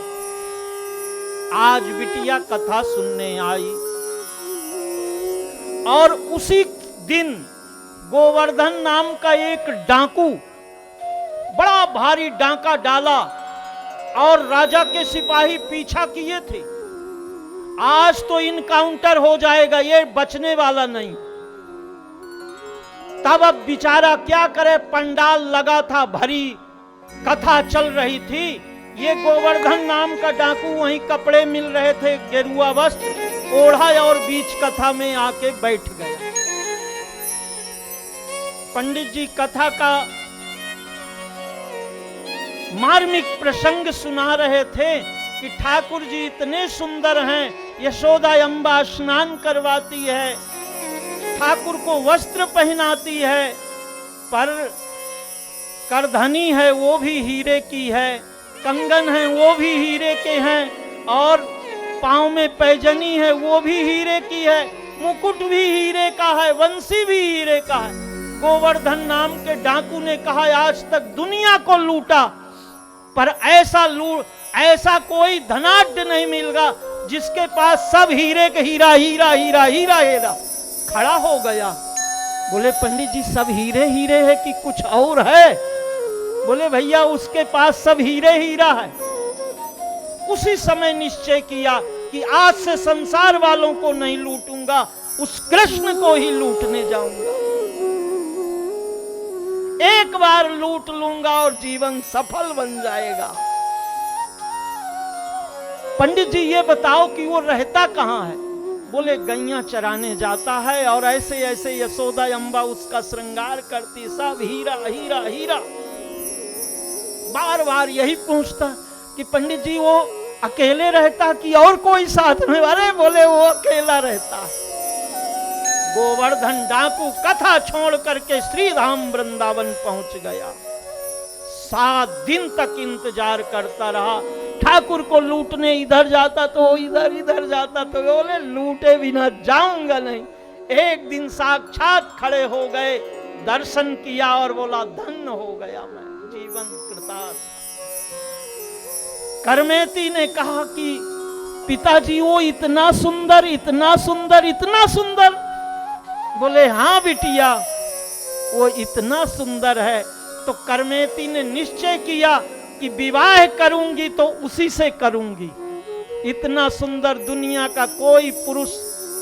Speaker 1: आज बिटिया कथा सुनने आई और उसी दिन गोवर्धन नाम का एक डाकू बड़ा भारी डांका डाला और राजा के सिपाही पीछा किए थे। आज तो इनकाउंटर हो जाएगा, ये बचने वाला नहीं। तब अब बेचारा क्या करे, पंडाल लगा था, भरी कथा चल रही थी। ये गोवर्धन नाम का डाकू वहीं कपड़े मिल रहे थे, गेरुआ वस्त्र ओढ़ा और बीच कथा में आके बैठ गया। पंडित जी कथा का मार्मिक प्रसंग सुना रहे थे कि ठाकुर जी इतने सुंदर हैं, यशोदा अम्बा स्नान करवाती है, ठाकुर को वस्त्र पहनाती है, पर करधनी है वो भी हीरे की है, कंगन है वो भी हीरे के हैं, और पांव में पैजनी है वो भी हीरे की है, मुकुट भी हीरे का है, वंशी भी हीरे का है। गोवर्धन नाम के डाकू ने कहा आज तक दुनिया को लूटा, पर ऐसा कोई धनाढ्य नहीं मिलेगा जिसके पास सब हीरे के हीरा हीरा हीरा हीरा हीरा। खड़ा हो गया। बोले पंडित जी सब हीरे हीरे है कि कुछ और है? बोले भैया उसके पास सब हीरे हीरा है। उसी समय निश्चय किया कि आज से संसार वालों को नहीं लूटूंगा, उस कृष्ण को ही लूटने जाऊंगा। एक बार लूट लूंगा और जीवन सफल बन जाएगा। पंडित जी ये बताओ कि वो रहता कहां है? बोले गैया चराने जाता है और ऐसे ऐसे यशोदा अम्बा उसका श्रृंगार करती, सब हीरा हीरा हीरा। बार बार यही पूछता कि पंडित जी वो अकेले रहता कि और कोई साथ में? अरे बोले वो अकेला रहता है। गोवर्धन डाकू कथा छोड़ करके श्रीधाम वृंदावन पहुंच गया। 7 दिन तक इंतजार करता रहा। ठाकुर को लूटने इधर जाता तो इधर, इधर जाता तो बोले लूटे बिना जाऊंगा नहीं। एक दिन साक्षात खड़े हो गए, दर्शन किया और बोला धन्य हो गया मैं, जीवन कृतार्थ। करमेती ने कहा कि पिताजी वो इतना सुंदर, इतना सुंदर, इतना सुंदर? बोले हाँ बिटिया वो इतना सुंदर है। तो करमेती ने निश्चय किया कि विवाह करूंगी तो उसी से करूंगी। इतना सुंदर दुनिया का कोई पुरुष,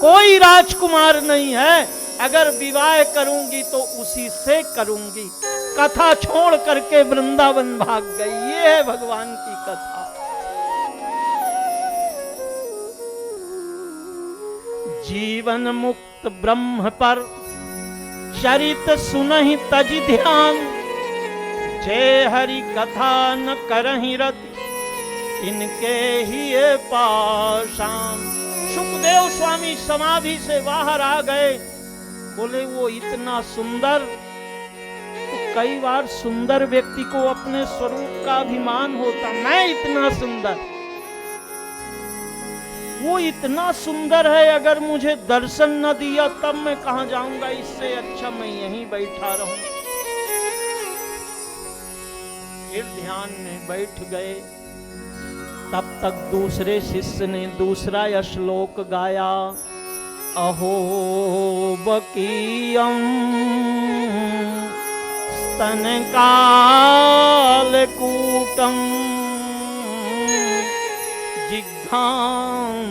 Speaker 1: कोई राजकुमार नहीं है, अगर विवाह करूंगी तो उसी से करूंगी। कथा छोड़ करके वृंदावन भाग गई। ये है भगवान की कथा। जीवन मुक्त ब्रह्म पर चरित सुनहि तज ध्यान, जय हरि कथा न करहि रति, इनके ही ये पाषाण। सुखदेव स्वामी समाधि से बाहर आ गए। बोले वो इतना सुंदर, तो कई बार सुंदर व्यक्ति को अपने स्वरूप का अभिमान होता, मैं इतना सुंदर, वो इतना सुंदर है, अगर मुझे दर्शन न दिया तब मैं कहां जाऊंगा, इससे अच्छा मैं यहीं बैठा रहूं। फिर ध्यान में बैठ गए। तब तक दूसरे शिष्य ने दूसरा श्लोक गाया, अहो बकीयम स्तन कालकूटम जिघांसयाये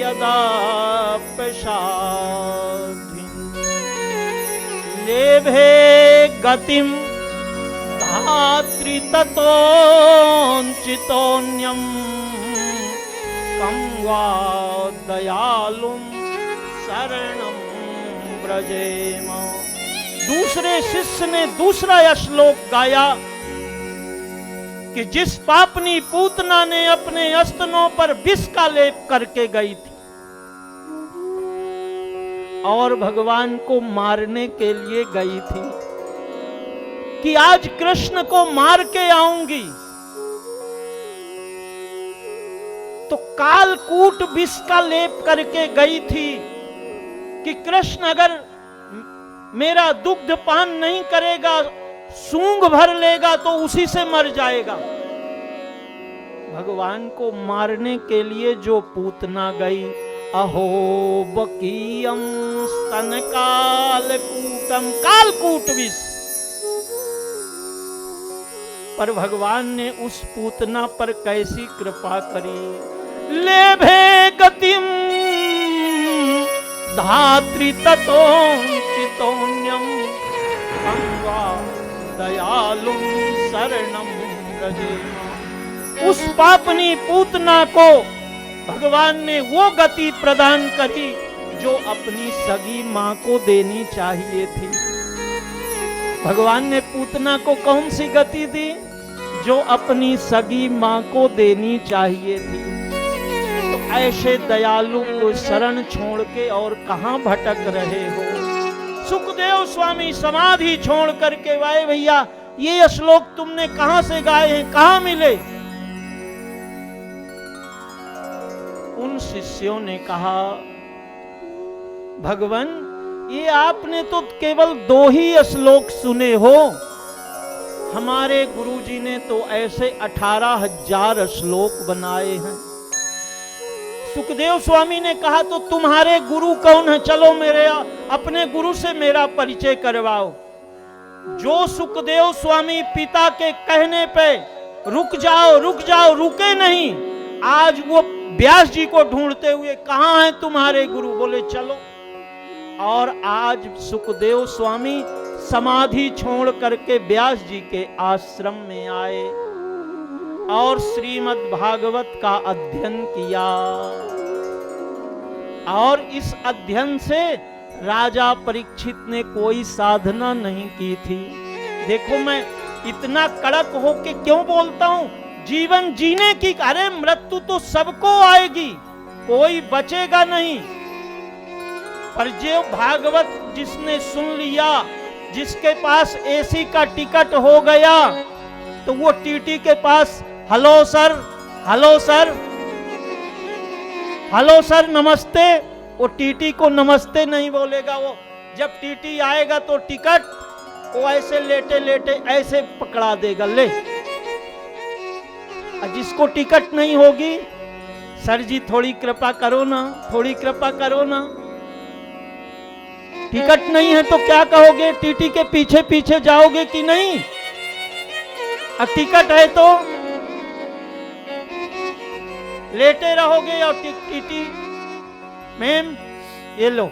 Speaker 1: यदा प्रसादि लेभे गतिम धात्री ततोंचितोन्यम कं वा दयालुम शरणं व्रजेम। दूसरे शिष्य ने दूसरा श्लोक गाया कि जिस पापनी पूतना ने अपने स्तनों पर विष का लेप करके गई थी और भगवान को मारने के लिए गई थी कि आज कृष्ण को मार के आऊंगी, तो कालकूट विष का लेप करके गई थी कि कृष्ण अगर मेरा दुग्ध पान नहीं करेगा, सूंघ भर लेगा तो उसी से मर जाएगा। भगवान को मारने के लिए जो पूतना गई, अहो बकीयम स्तन कालकूटम, कालकूट विष। पर भगवान ने उस पूतना पर कैसी कृपा करी, लेभे गतिम धात्री ततोंचितोन्यम दयालुम शरणं व्रजेम। उस पापनी पूतना को भगवान ने वो गति प्रदान करी जो अपनी सगी मां को देनी चाहिए थी। भगवान ने पूतना को कौन सी गति दी? जो अपनी सगी मां को देनी चाहिए थी। तो ऐसे दयालु को शरण छोड़ के और कहां भटक रहे हो? सुखदेव स्वामी समाधि छोड़ करके, वाहे भैया ये श्लोक तुमने कहां से गाए हैं, कहां मिले? उन शिष्यों ने कहा, भगवान ये आपने तो केवल 2 ही श्लोक सुने हो, हमारे गुरुजी ने तो ऐसे 18,000 श्लोक बनाए हैं। सुखदेव स्वामी ने कहा, तो तुम्हारे गुरु कौन है? चलो मेरे अपने गुरु से मेरा परिचय करवाओ। जो सुखदेव स्वामी पिता के कहने पे रुक जाओ रुके नहीं, आज वो व्यास जी को ढूंढते हुए, कहां है तुम्हारे गुरु? बोले चलो। और आज सुखदेव स्वामी समाधि छोड़ करके व्यास जी के आश्रम में आए और श्रीमद् भागवत का अध्ययन किया। और इस अध्ययन से राजा परीक्षित ने कोई साधना नहीं की थी। देखो मैं इतना कड़क होके क्यों बोलता हूं? जीवन जीने की, अरे मृत्यु तो सबको आएगी, कोई बचेगा नहीं। पर जो भागवत जिसने सुन लिया, जिसके पास एसी का टिकट हो गया, तो वो टीटी के पास hello sir, hello sir, hello sir नमस्ते, वो टीटी को नमस्ते नहीं बोलेगा। वो जब टीटी आएगा तो टिकट वो ऐसे लेटे लेटे ऐसे पकड़ा देगा, ले। जिसको टिकट नहीं होगी, सर जी थोड़ी कृपा करो ना, थोड़ी कृपा करो ना। टिकट नहीं है तो क्या कहोगे? टीटी के पीछे पीछे जाओगे कि नहीं? अब टिकट है तो लेटे रहोगे और टीटी मैम ये लो।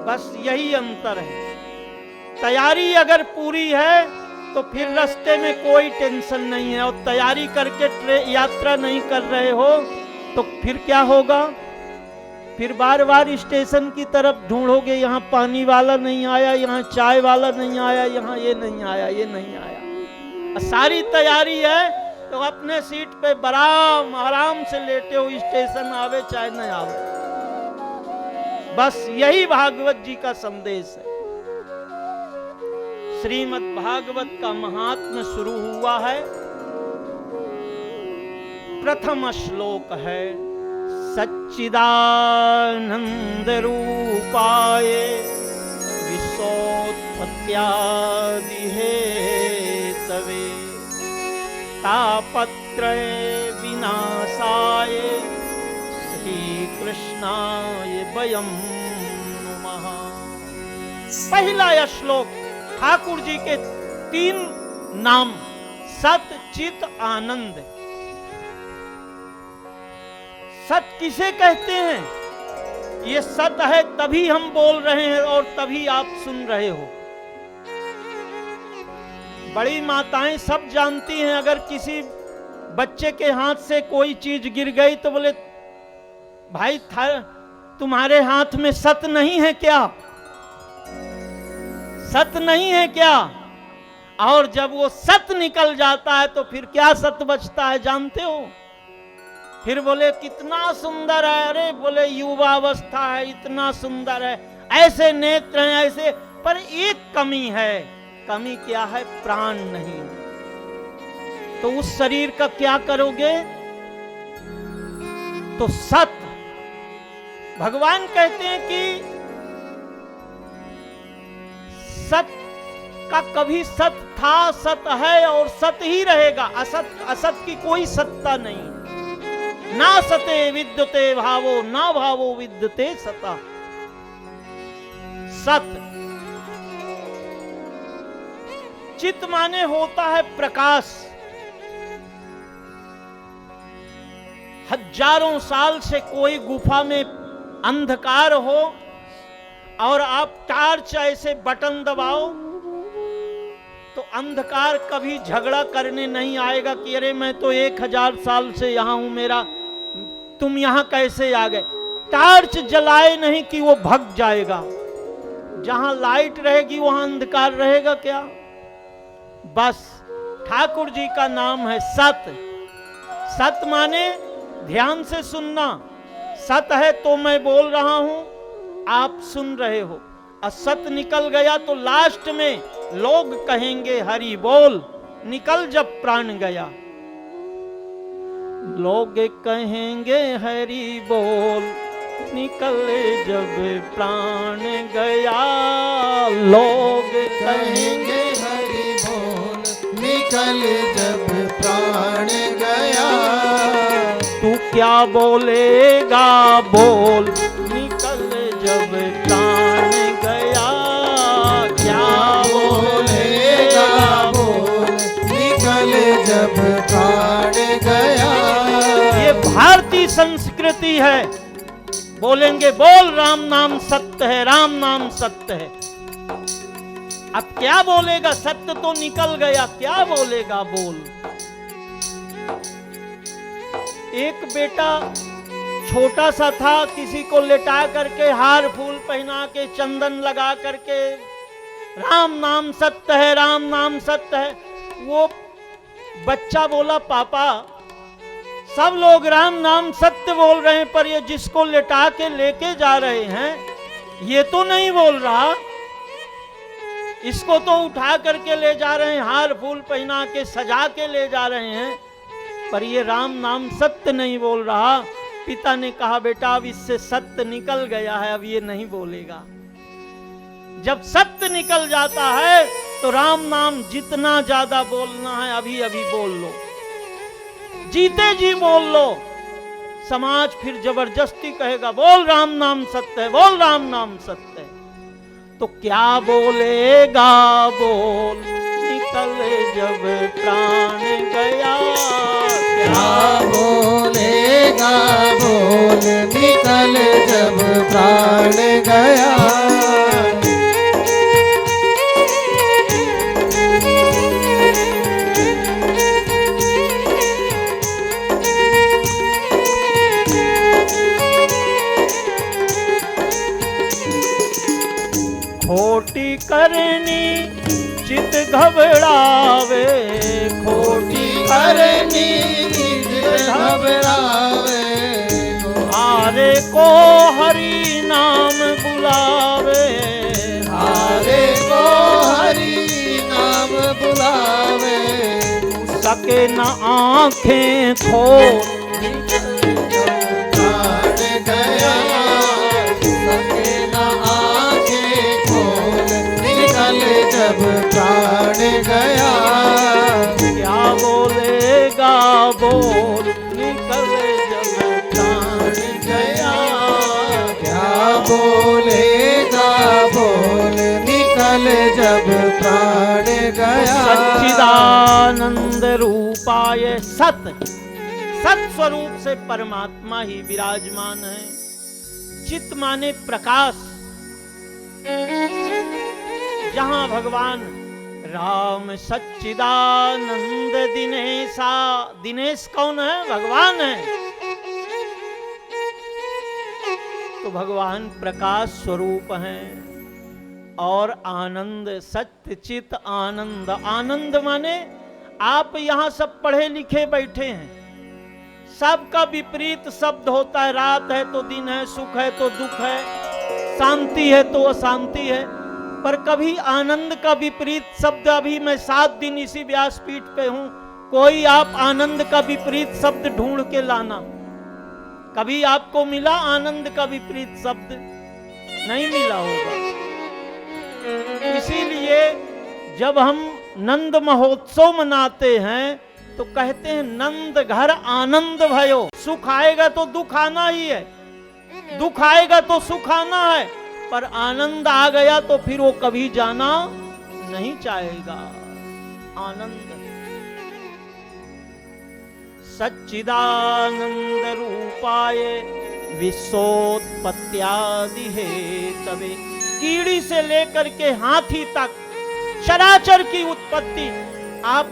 Speaker 1: बस यही अंतर है। तैयारी अगर पूरी है तो फिर रास्ते में कोई टेंशन नहीं है, और तैयारी करके यात्रा नहीं कर रहे हो तो फिर क्या होगा? फिर बार बार स्टेशन की तरफ ढूंढोगे, यहाँ पानी वाला नहीं आया, यहाँ चाय वाला नहीं आया, यहाँ ये नहीं आया, ये नहीं आया। सारी तैयारी है तो अपने सीट पे आराम से लेटे हो, स्टेशन आवे चाहे न आवे। बस यही भागवत जी का संदेश है। श्रीमद् भागवत का महात्म्य शुरू हुआ है। प्रथम श्लोक है सच्चिदानंद रूपाय विश्वोत्पत्त्यादि हेतवे तापत्रय विनाशाय श्री कृष्णाय वयं नमः। पहला यह श्लोक ठाकुर जी के 3 नाम सत चित आनंद। सत किसे कहते हैं? ये सत है तभी हम बोल रहे हैं और तभी आप सुन रहे हो। बड़ी माताएं सब जानती हैं, अगर किसी बच्चे के हाथ से कोई चीज गिर गई तो बोले भाई तुम्हारे हाथ में सत नहीं है क्या? सत नहीं है क्या? और जब वो सत निकल जाता है तो फिर क्या सत बचता है जानते हो? फिर बोले कितना सुंदर है, अरे बोले युवावस्था है, इतना सुंदर है, ऐसे नेत्र हैं ऐसे, पर एक कमी है। कमी क्या है? प्राण नहीं। तो उस शरीर का क्या करोगे? तो सत भगवान कहते हैं कि सत का कभी सत था, सत है और सत ही रहेगा। असत की कोई सत्ता नहीं। ना सते विद्यते भावो, ना भावो विद्यते सता। सत चित माने होता है प्रकाश। हजारों साल से कोई गुफा में अंधकार हो और आप टार्च ऐसे बटन दबाओ तो अंधकार कभी झगड़ा करने नहीं आएगा कि अरे मैं तो 1000 साल से यहां हूं, मेरा तुम यहां कैसे आ गए। टार्च जलाए नहीं कि वो भग जाएगा। जहां लाइट रहेगी वहां अंधकार रहेगा क्या? बस ठाकुर जी का नाम है सत। सत माने ध्यान से सुनना। सत है तो मैं बोल रहा हूं, आप सुन रहे हो। असत निकल गया तो लास्ट में लोग कहेंगे हरि बोल। निकल जब प्राण गया, लोग कहेंगे हरि बोल। निकल जब प्राण गया, लोग कहेंगे
Speaker 2: हरि बोल। निकल जब प्राण गया,
Speaker 1: तू क्या बोलेगा बोल। निकल जब प्राण गया, क्या बोलेगा
Speaker 2: बोल। निकल जब प्राण गया।
Speaker 1: ये भारतीय संस्कृति है। बोलेंगे बोल राम नाम सत्य है, राम नाम सत्य है। अब क्या बोलेगा? सत्य तो निकल गया, क्या बोलेगा बोल। एक बेटा छोटा सा था, किसी को लेटा करके हार फूल पहना के चंदन लगा करके राम नाम सत्य है, राम नाम सत्य है। वो बच्चा बोला पापा सब लोग राम नाम सत्य बोल रहे हैं, पर ये जिसको लेटा के लेके जा रहे हैं ये तो नहीं बोल रहा। इसको तो उठा करके ले जा रहे हैं, हार फूल पहना के सजा के ले जा रहे हैं, पर ये राम नाम सत्य नहीं बोल रहा। पिता ने कहा बेटा अब इससे सत्य निकल गया है, अब ये नहीं बोलेगा। जब सत्य निकल जाता है तो राम नाम जितना ज्यादा बोलना है अभी अभी बोल लो, जीते जी बोल लो। समाज फिर जबरदस्ती कहेगा बोल राम नाम सत्य है, बोल राम नाम सत्य है। तो क्या बोलेगा बोल। निकल जब प्राण गया,
Speaker 2: क्या बोलेगा बोल। निकल जब प्राण गया।
Speaker 1: खोटी करनी चित घबरावे, खोटी
Speaker 2: करनी चित घबरावे।
Speaker 1: हारे को हरि नाम बुलावे,
Speaker 2: हारे को हरि नाम बुलावे,
Speaker 1: सके न आंखें खोल,
Speaker 2: प्राण गया सके न आंखें खोल, निकल जब प्राण गया,
Speaker 1: क्या बोलेगा बोल, निकल जब प्राण गया,
Speaker 2: क्या बोलेगा बोल, निकल जब प्राण गया।
Speaker 1: सच्चिदानंद रूपाय, सत सत स्वरूप से परमात्मा ही विराजमान है। चित माने प्रकाश, जहां भगवान राम सच्चिदानंद दिनेशा, दिनेश कौन है? भगवान है। तो भगवान प्रकाश स्वरूप हैं। और आनंद, सत्य चित आनंद, आनंद माने आप यहां सब पढ़े लिखे बैठे हैं, सबका विपरीत शब्द होता है। रात है तो दिन है, सुख है तो दुख है, शांति है तो अशांति है, पर कभी आनंद का विपरीत शब्द, अभी मैं 7 दिन इसी व्यासपीठ पे हूं, कोई आप आनंद का विपरीत शब्द ढूंढ के लाना। कभी आपको मिला आनंद का विपरीत शब्द? नहीं मिला होगा। इसीलिए जब हम नंद महोत्सव मनाते हैं तो कहते हैं नंद घर आनंद भयो। सुख आएगा तो दुख आना ही है, दुख आएगा तो सुख आना है, पर आनंद आ गया तो फिर वो कभी जाना नहीं चाहेगा। आनंद सच्चिदानंद रूपाय विश्वोत्पत्त्यादि हेतवे, कीड़ी से लेकर के हाथी तक चराचर की उत्पत्ति। आप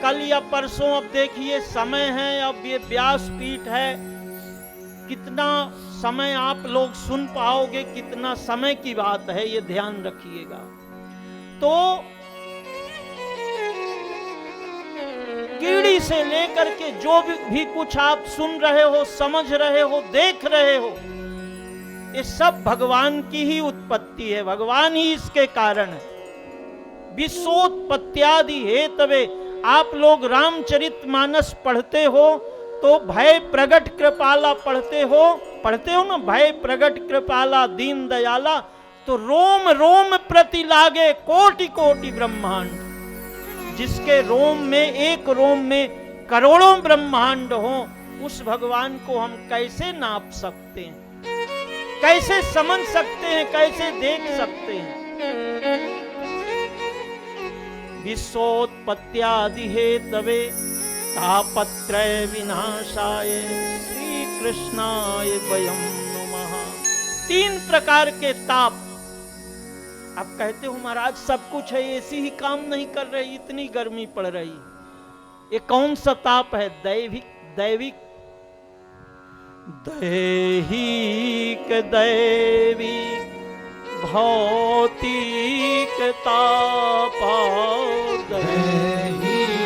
Speaker 1: कल या परसों, अब देखिए समय है, अब ये व्यासपीठ है, कितना समय आप लोग सुन पाओगे, कितना समय की बात है, ये ध्यान रखिएगा। तो कीड़ी से लेकर के जो भी कुछ आप सुन रहे हो, समझ रहे हो, देख रहे हो, ये सब भगवान की ही उत्पत्ति है, भगवान ही इसके कारण है। विश्वोत्पत्त्यादि हेतवे, आप लोग रामचरितमानस पढ़ते हो तो भय प्रगट कृपाला पढ़ते हो ना, भय प्रगट कृपाला दीन दयाला, तो रोम रोम प्रति लागे कोटि कोटि ब्रह्मांड। जिसके रोम में, एक रोम में करोड़ों ब्रह्मांड हो, उस भगवान को हम कैसे नाप सकते हैं, कैसे समझ सकते हैं, कैसे देख सकते हैं। विश्वोत्पत्त्यादि हेतवे तापत्रय विनाशाय श्री कृष्णाय वयं नमः। 3 प्रकार के ताप। आप कहते हो महाराज सब कुछ है, एसी ही काम नहीं कर रही, इतनी गर्मी पड़ रही, ये कौन सा ताप है? दैविक भौतिक तापा,
Speaker 2: दैहिक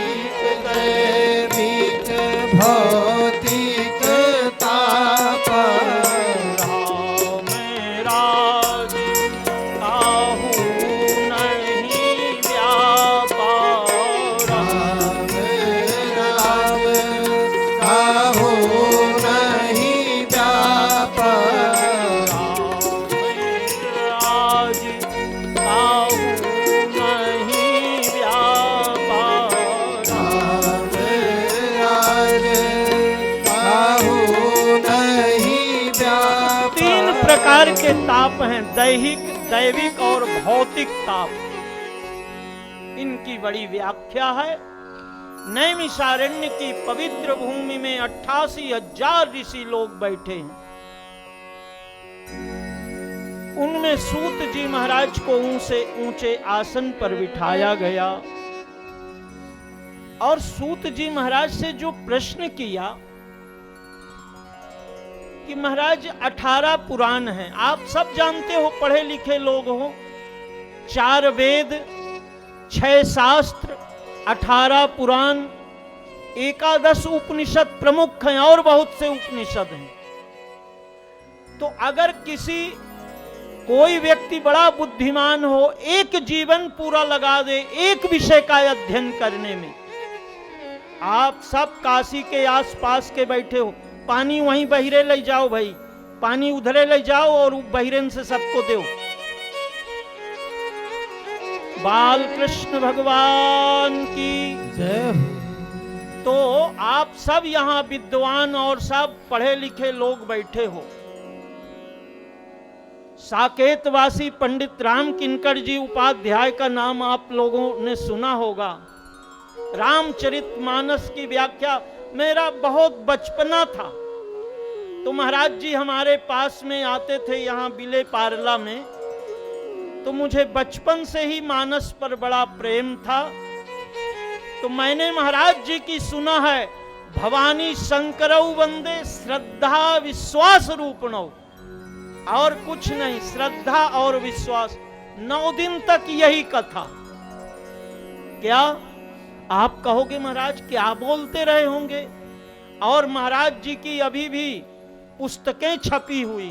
Speaker 2: दैविक भौतिक तापा,
Speaker 1: राम राज काहू नहीं व्यापार,
Speaker 2: राम राम काहू नहीं व्यापार,
Speaker 1: राज काहू नहीं व्यापार,
Speaker 2: राम राज काहू नहीं व्यापार।
Speaker 1: 3 प्रकार के ताप हैं, दैविक और भौतिक ताप। इनकी बड़ी व्याख्या है। नैमिषारण्य की पवित्र भूमि में 88,000 ऋषि लोग बैठे हैं। उनमें सूत जी महाराज को ऊंचे आसन पर बिठाया गया और सूत जी महाराज से जो प्रश्न किया कि महाराज 18 पुराण हैं, आप सब जानते हो, पढ़े लिखे लोग हो, 4 वेद, 6 शास्त्र, 18 पुराण, 11 उपनिषद प्रमुख हैं और बहुत से उपनिषद हैं। तो अगर कोई व्यक्ति बड़ा बुद्धिमान हो, एक जीवन पूरा लगा दे एक विषय का अध्ययन करने में। आप सब काशी के आसपास के बैठे हो, पानी वहीं बहिरे ले जाओ भाई, पानी उधरे ले जाओ और बहिरेन से सबको दो। बाल कृष्ण भगवान की
Speaker 2: जय हो।
Speaker 1: तो आप सब यहां विद्वान और सब पढ़े लिखे लोग बैठे हो। साकेतवासी पंडित राम किंकर जी उपाध्याय का नाम आप लोगों ने सुना होगा। रामचरितमानस की व्याख्या मेरा बहुत बचपना था, तो महाराज जी हमारे पास में आते थे यहाँ बिले पारला में, तो मुझे बचपन से ही मानस पर बड़ा प्रेम था। तो मैंने महाराज जी की सुना है, भवानी शंकरौ वंदे श्रद्धा विश्वास रूपणौ, और कुछ नहीं, श्रद्धा और विश्वास। 9 दिन तक यही कथा। क्या आप कहोगे महाराज क्या बोलते रहे होंगे? और महाराज जी की अभी भी पुस्तकें छपी हुई,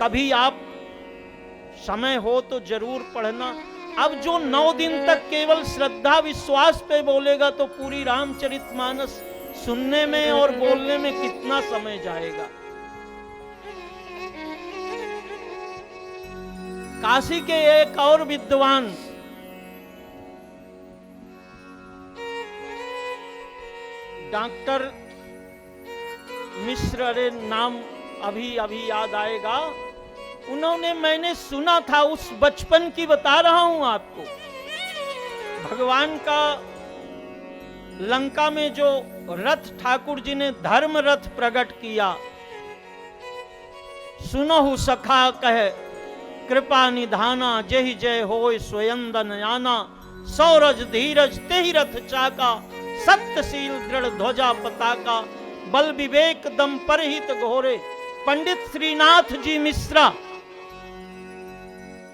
Speaker 1: कभी आप समय हो तो जरूर पढ़ना। अब जो 9 दिन तक केवल श्रद्धा विश्वास पे बोलेगा तो पूरी रामचरितमानस सुनने में और बोलने में कितना समय जाएगा। काशी के एक और विद्वान डॉक्टर मिश्र, अरे नाम अभी याद आएगा, उन्होंने, मैंने सुना था, उस बचपन की बता रहा हूं आपको। भगवान का लंका में जो रथ ठाकुर जी ने धर्म रथ प्रकट किया, सुनहु सखा कहे कृपा निधाना, जय जय होय स्वयं दनयाना, सौरज धीरज तेहि रथ चाका, सत्यशील दृढ़ ध्वजा पताका, बल विवेक दम परहित घोरे। पंडित श्रीनाथ जी मिश्रा,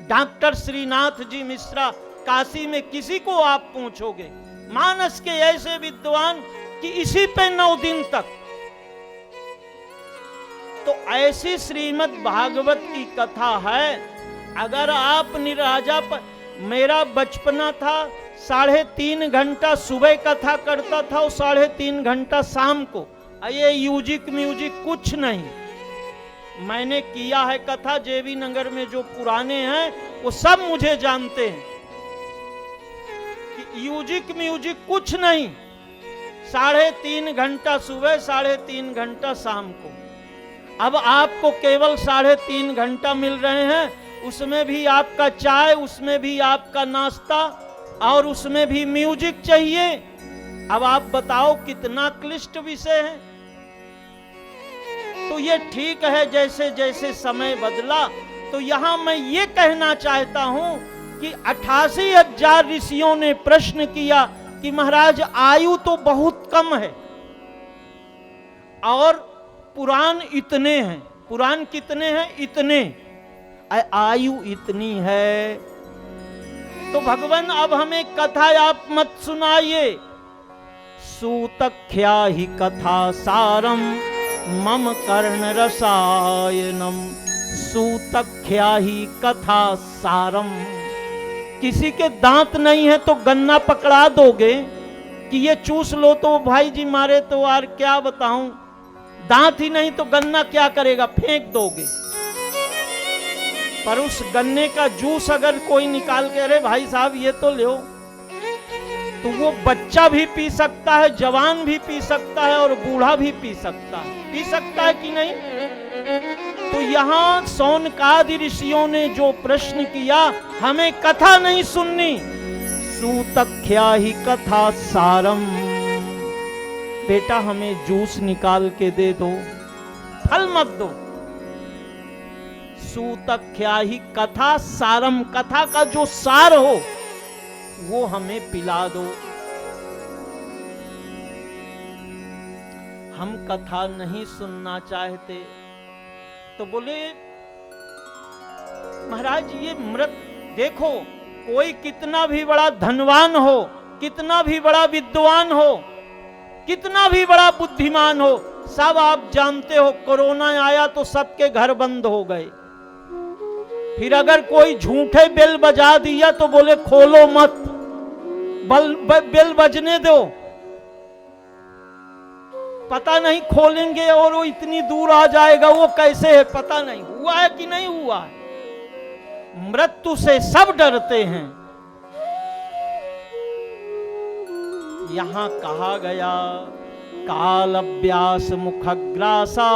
Speaker 1: डॉक्टर श्रीनाथ जी मिश्रा, काशी में किसी को आप पूछोगे, मानस के ऐसे विद्वान कि इसी पे 9 दिन तक। तो ऐसी श्रीमद् भागवत की कथा है। अगर आप निराजा पर, मेरा बचपना था 3.5 घंटा सुबह कथा करता था और 3.5 घंटा शाम को। ये म्यूजिक कुछ नहीं, मैंने किया है कथा। जेवी नगर में जो पुराने हैं वो सब मुझे जानते हैं कि म्यूजिक कुछ नहीं। 3.5 घंटा सुबह, 3.5 घंटा शाम को। अब आपको केवल 3.5 घंटा मिल रहे हैं, उसमें भी आपका चाय, उसमें भी आपका नाश्ता, और उसमें भी म्यूजिक चाहिए। अब आप बताओ कितना क्लिष्ट विषय है। तो ये ठीक है, जैसे जैसे समय बदला। तो यहां मैं ये कहना चाहता हूं कि 88,000 ऋषियों ने प्रश्न किया कि महाराज आयु तो बहुत कम है और पुराण इतने हैं। पुराण कितने हैं? इतने। आयु इतनी है, तो भगवान अब हमें कथा आप मत सुनाइए। सूतख्या ही कथा सारम मम कर्ण रसायनम, सूतख्या ही कथा सारम। किसी के दांत नहीं है तो गन्ना पकड़ा दोगे कि ये चूस लो, तो भाई जी मारे तो यार क्या बताऊं, दांत ही नहीं तो गन्ना क्या करेगा, फेंक दोगे। पर उस गन्ने का जूस अगर कोई निकाल के, अरे भाई साहब ये तो लो, तो वो बच्चा भी पी सकता है, जवान भी पी सकता है और बूढ़ा भी पी सकता है कि नहीं? तो यहाँ सौनकादि ऋषियों ने जो प्रश्न किया, हमें कथा नहीं सुननी, सूतख्या ही कथा सारम। बेटा हमें जूस निकाल के दे दो, फल मत दो। सूतख्या ही कथा सारम, कथा का जो सार हो वो हमें पिला दो। हम कथा नहीं सुनना चाहते। तो बोले महाराज ये मृत, देखो कोई कितना भी बड़ा धनवान हो, कितना भी बड़ा विद्वान हो, कितना भी बड़ा बुद्धिमान हो, सब आप जानते हो कोरोना आया तो सबके घर बंद हो गए। फिर अगर कोई झूठे बेल बजा दिया तो बोले खोलो मत, बेल बजने दो, पता नहीं खोलेंगे और वो इतनी दूर आ जाएगा, वो कैसे है पता नहीं, हुआ है कि नहीं हुआ है। मृत्यु से सब डरते हैं। यहां कहा गया काल अभ्यास मुखग्रासा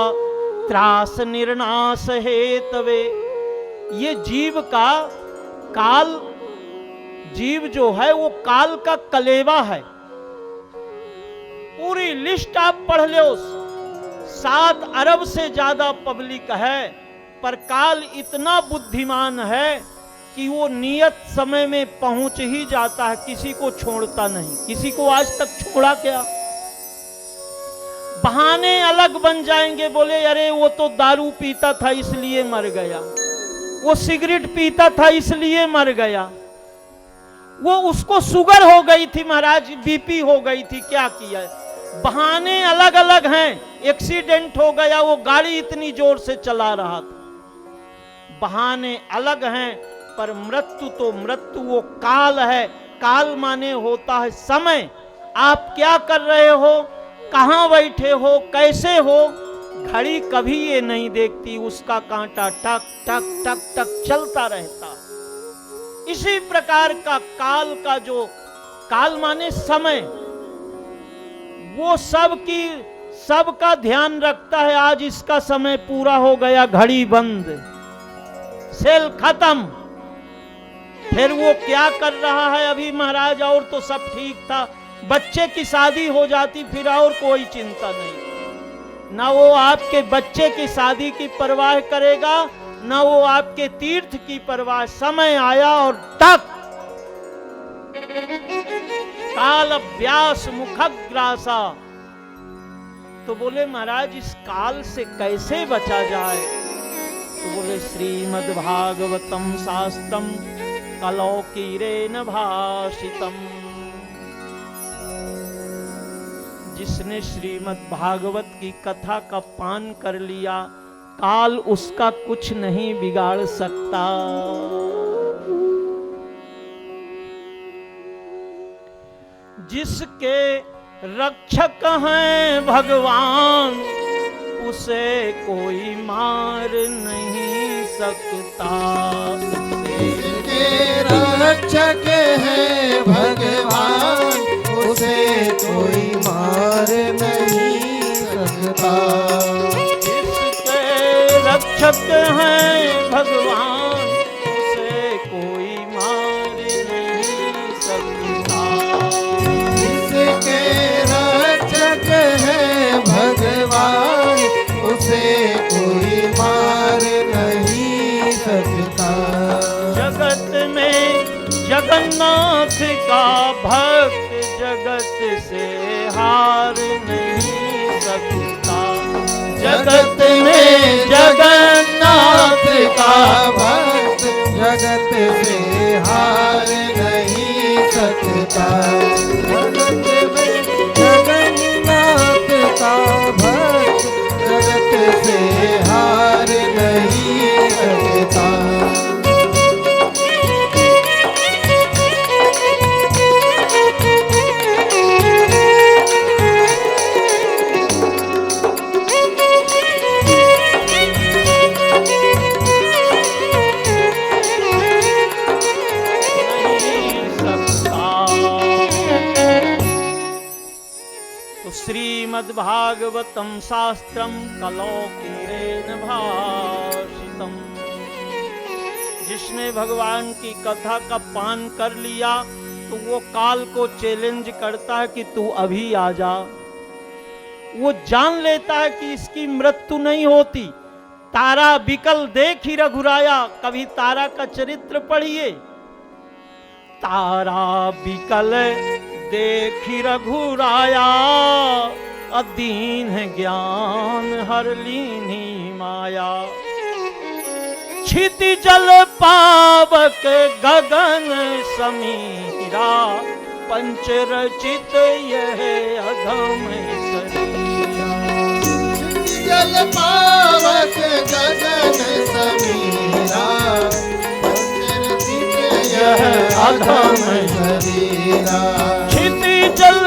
Speaker 1: त्रास निर्नाश हेतवे। ये जीव का काल, जीव जो है वो काल का कलेवा है। पूरी लिस्ट आप पढ़ लो, 7 अरब से ज्यादा पब्लिक है, पर काल इतना बुद्धिमान है कि वो नियत समय में पहुंच ही जाता है, किसी को छोड़ता नहीं। किसी को आज तक छोड़ा क्या? बहाने अलग बन जाएंगे, बोले अरे वो तो दारू पीता था इसलिए मर गया, वो सिगरेट पीता था इसलिए मर गया, वो उसको शुगर हो गई थी महाराज, बीपी हो गई थी, क्या किया। बहाने अलग अलग हैं। एक्सीडेंट हो गया, वो गाड़ी इतनी जोर से चला रहा था। बहाने अलग हैं, पर मृत्यु तो मृत्यु, वो काल है। काल माने होता है समय। आप क्या कर रहे हो, कहां बैठे हो, कैसे हो, घड़ी कभी ये नहीं देखती, उसका कांटा टक टक टक टक चलता रहता। इसी प्रकार का काल का जो काल माने समय, वो सबका ध्यान रखता है। आज इसका समय पूरा हो गया, घड़ी बंद, सेल खत्म। फिर वो क्या कर रहा है अभी महाराज, और तो सब ठीक था, बच्चे की शादी हो जाती फिर और कोई चिंता नहीं। ना वो आपके बच्चे की शादी की परवाह करेगा, ना वो आपके तीर्थ की परवाह। समय आया और टक, काल अभ्यास मुखग्रासा। तो बोले महाराज इस काल से कैसे बचा जाए? तो बोले श्रीमद् भागवतम शास्त्रम कलौकीरेण भाषितम। जिसने श्रीमद् भागवत की कथा का पान कर लिया, काल उसका कुछ नहीं बिगाड़ सकता। जिसके रक्षक हैं भगवान, उसे कोई मार नहीं सकता।
Speaker 2: जिसके रक्षक हैं भगवान, उसे कोई मार नहीं सकता।
Speaker 1: जिसके रक्षक हैं भगवान, उसे कोई मार नहीं सकता।
Speaker 2: जिसके रक्षक हैं भगवान, उसे कोई मार नहीं सकता।
Speaker 1: जगत में जगन्नाथ का भक्त, जगत से हार नहीं सकता। जगत में जगन्नाथ का भक्त,
Speaker 2: जगत से हार नहीं सकता। जगत में जगन्नाथ का भक्त, जगत से हार नहीं सकता।
Speaker 1: श्रीमद्भागवतम शास्त्रम कलौकीरेण भाषितम। जिसने भगवान की कथा का पान कर लिया तो वो काल को चैलेंज करता है कि तू अभी आ जा। वो जान लेता है कि इसकी मृत्यु नहीं होती। तारा बिकल देखी रघुराया, कभी तारा का चरित्र पढ़िए। तारा बिकल देखी रघुराया, अदीन ज्ञान हर लीनी माया। क्षिति जल पावक गगन समीरा, पंच रचित यह अधम शरीरा।
Speaker 2: जल पावक गगन समीरा, यह अधम शरीरा।
Speaker 1: क्षिति जल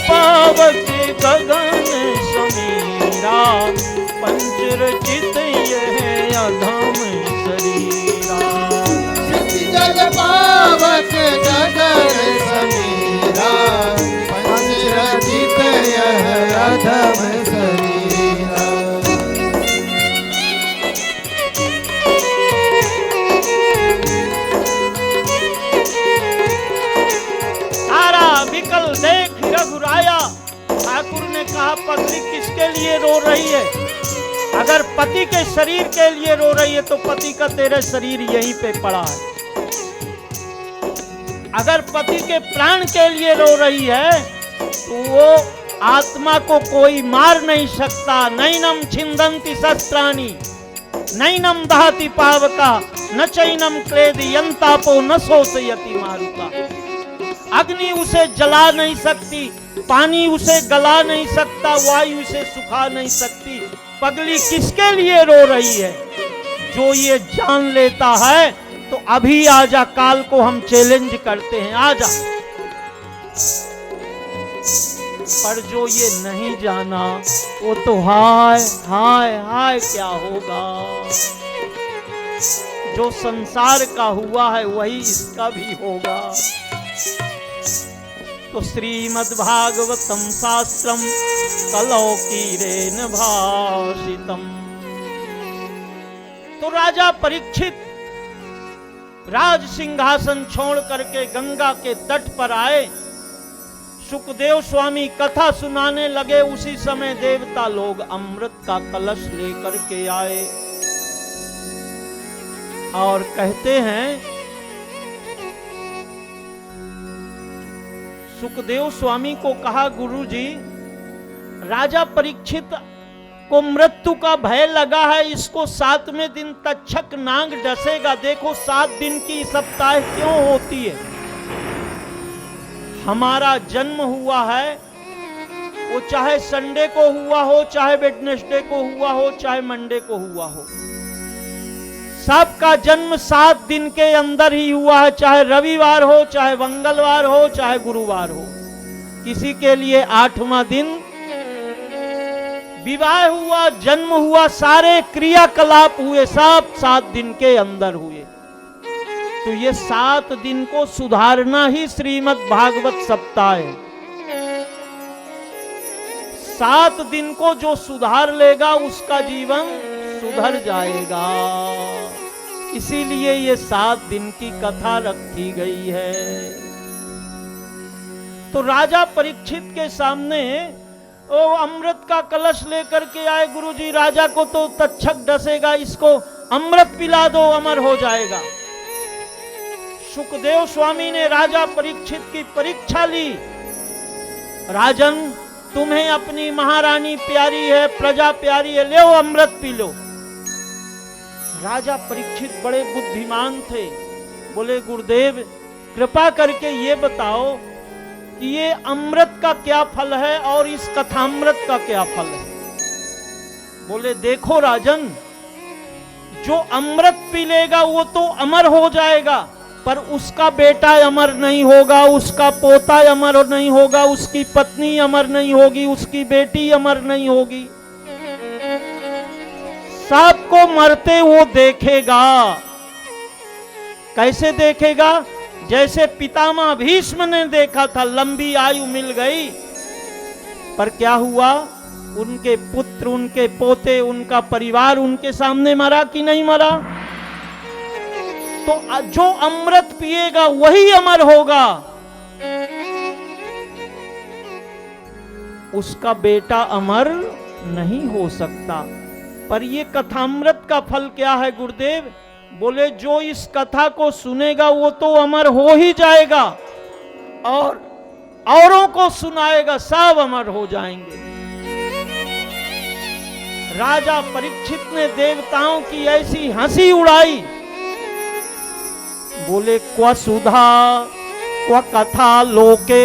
Speaker 1: पावक गगन समीरा, पंचरचित यह अधम शरीरा।
Speaker 2: क्षिति जल पावक गगन समीरा, पंचरचित यह अधम शरीरा।
Speaker 1: विकल देख रघुराया, ठाकुर ने कहा पत्नी किसके लिए रो रही है? अगर पति के शरीर के लिए रो रही है तो पति का तेरा शरीर यहीं पे पड़ा है। अगर पति के प्राण के लिए रो रही है तो वो आत्मा को कोई मार नहीं सकता। नैनम छिंदन्ति शस्त्राणि नैनम दहति पावका, न चैनम क्लेदि यंतापो न शोषयति मारुका। अग्नि उसे जला नहीं सकती, पानी उसे गला नहीं सकता, वायु उसे सुखा नहीं सकती। पगली किसके लिए रो रही है? जो ये जान लेता है तो अभी आजा, काल को हम चैलेंज करते हैं, आजा। पर जो ये नहीं जाना वो तो हाय हाय हाय क्या होगा। जो संसार का हुआ है वही इसका भी होगा। तो श्रीमद्भागवतम शास्त्रम कलौकीरेण भाषितम। तो राजा परीक्षित राज सिंहासन छोड़ करके गंगा के तट पर आए। सुखदेव स्वामी कथा सुनाने लगे। उसी समय देवता लोग अमृत का कलश लेकर के आए और कहते हैं, सुखदेव स्वामी को कहा, गुरुजी राजा परीक्षित को मृत्यु का भय लगा है, इसको 7वें दिन तक्षक नाग डसेगा। देखो 7 दिन की सप्ताह क्यों होती है? हमारा जन्म हुआ है वो चाहे संडे को हुआ हो, चाहे वेडनेसडे को हुआ हो, चाहे मंडे को हुआ हो, सबका जन्म 7 दिन के अंदर ही हुआ है। चाहे रविवार हो, चाहे मंगलवार हो, चाहे गुरुवार हो। किसी के लिए 8वां दिन विवाह हुआ, जन्म हुआ, सारे क्रियाकलाप हुए, सब 7 दिन के अंदर हुए। तो ये 7 दिन को सुधारना ही श्रीमद् भागवत सप्ताह है। 7 दिन को जो सुधार लेगा उसका जीवन सुधर जाएगा। इसीलिए ये 7 दिन की कथा रखी गई है। तो राजा परीक्षित के सामने वो अमृत का कलश लेकर के आए। गुरुजी राजा को तो तक्षक डसेगा, इसको अमृत पिला दो, अमर हो जाएगा। सुखदेव स्वामी ने राजा परीक्षित की परीक्षा ली। राजन, तुम्हें अपनी महारानी प्यारी है, प्रजा प्यारी है, ले अमृत पी लो। राजा परीक्षित बड़े बुद्धिमान थे। बोले गुरुदेव कृपा करके ये बताओ कि ये अमृत का क्या फल है और इस कथामृत का क्या फल है? बोले देखो राजन, जो अमृत पी लेगा वो तो अमर हो जाएगा, पर उसका बेटा अमर नहीं होगा, उसका पोता अमर नहीं होगा, उसकी पत्नी अमर नहीं होगी, उसकी बेटी अमर नहीं होगी। सबको मरते वो देखेगा। कैसे देखेगा? जैसे पितामह भीष्म ने देखा था, लंबी आयु मिल गई, पर क्या हुआ? उनके पुत्र, उनके पोते, उनका परिवार उनके सामने मरा कि नहीं मरा? तो जो अमृत पिएगा वही अमर होगा। उसका बेटा अमर नहीं हो सकता। पर ये कथामृत का फल क्या है गुरुदेव? बोले जो इस कथा को सुनेगा वो तो अमर हो ही जाएगा, और औरों को सुनाएगा, सब अमर हो जाएंगे। राजा परीक्षित ने देवताओं की ऐसी हंसी उड़ाई। बोले क्व सुधा क्व कथा लोके